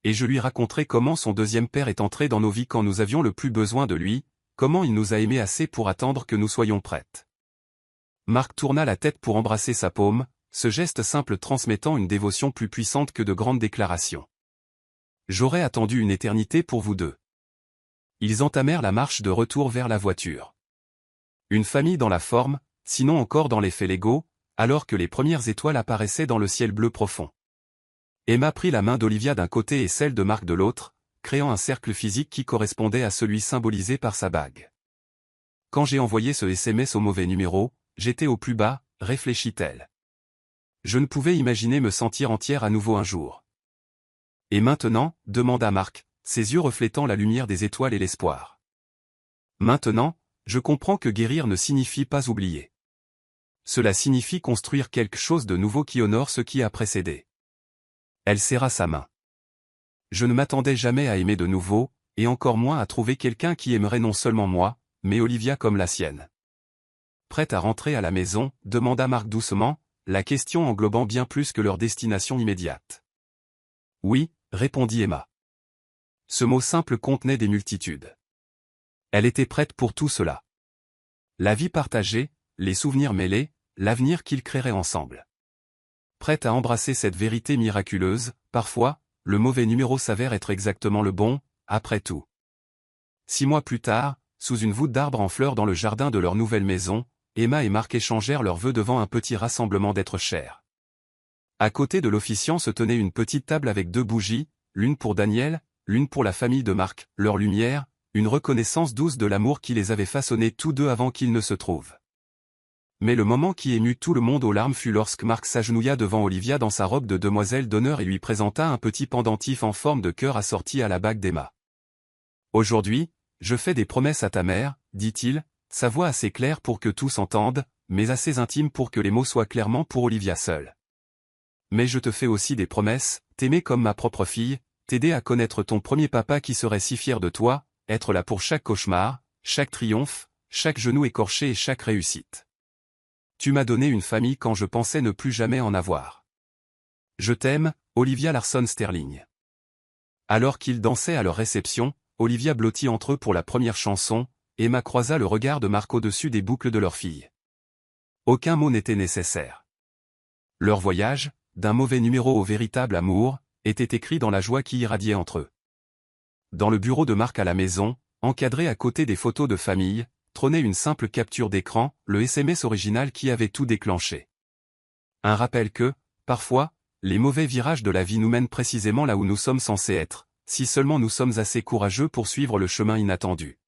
Et je lui raconterai comment son deuxième père est entré dans nos vies quand nous avions le plus besoin de lui, comment il nous a aimés assez pour attendre que nous soyons prêtes. Marc tourna la tête pour embrasser sa paume, ce geste simple transmettant une dévotion plus puissante que de grandes déclarations. J'aurais attendu une éternité pour vous deux. Ils entamèrent la marche de retour vers la voiture. Une famille dans la forme, sinon encore dans les faits légaux, alors que les premières étoiles apparaissaient dans le ciel bleu profond. Emma prit la main d'Olivia d'un côté et celle de Marc de l'autre, créant un cercle physique qui correspondait à celui symbolisé par sa bague. Quand j'ai envoyé ce SMS au mauvais numéro, j'étais au plus bas, réfléchit-elle. Je ne pouvais imaginer me sentir entière à nouveau un jour. Et maintenant, demanda Marc, ses yeux reflétant la lumière des étoiles et l'espoir. Maintenant, je comprends que guérir ne signifie pas oublier. Cela signifie construire quelque chose de nouveau qui honore ce qui a précédé. Elle serra sa main. Je ne m'attendais jamais à aimer de nouveau, et encore moins à trouver quelqu'un qui aimerait non seulement moi, mais Olivia comme la sienne. Prête à rentrer à la maison, demanda Marc doucement, la question englobant bien plus que leur destination immédiate. Oui, répondit Emma. Ce mot simple contenait des multitudes. Elle était prête pour tout cela. La vie partagée, les souvenirs mêlés, l'avenir qu'ils créeraient ensemble. Prête à embrasser cette vérité miraculeuse, parfois, le mauvais numéro s'avère être exactement le bon, après tout. 6 mois plus tard, sous une voûte d'arbres en fleurs dans le jardin de leur nouvelle maison, Emma et Marc échangèrent leurs vœux devant un petit rassemblement d'êtres chers. À côté de l'officiant se tenait une petite table avec 2 bougies, l'une pour Daniel, l'une pour la famille de Marc, leur lumière, une reconnaissance douce de l'amour qui les avait façonnés tous deux avant qu'ils ne se trouvent. Mais le moment qui émut tout le monde aux larmes fut lorsque Marc s'agenouilla devant Olivia dans sa robe de demoiselle d'honneur et lui présenta un petit pendentif en forme de cœur assorti à la bague d'Emma. « Aujourd'hui, je fais des promesses à ta mère, dit-il, sa voix assez claire pour que tous entendent, mais assez intime pour que les mots soient clairement pour Olivia seule. Mais je te fais aussi des promesses, t'aimer comme ma propre fille, t'aider à connaître ton premier papa qui serait si fier de toi, être là pour chaque cauchemar, chaque triomphe, chaque genou écorché et chaque réussite. Tu m'as donné une famille quand je pensais ne plus jamais en avoir. Je t'aime, Olivia Larson Sterling. » Alors qu'ils dansaient à leur réception, Olivia blottit entre eux pour la première chanson, Emma croisa le regard de Marc au-dessus des boucles de leur fille. Aucun mot n'était nécessaire. Leur voyage, d'un mauvais numéro au véritable amour, était écrit dans la joie qui irradiait entre eux. Dans le bureau de Marc à la maison, encadré à côté des photos de famille, trônait une simple capture d'écran, le SMS original qui avait tout déclenché. Un rappel que, parfois, les mauvais virages de la vie nous mènent précisément là où nous sommes censés être, si seulement nous sommes assez courageux pour suivre le chemin inattendu.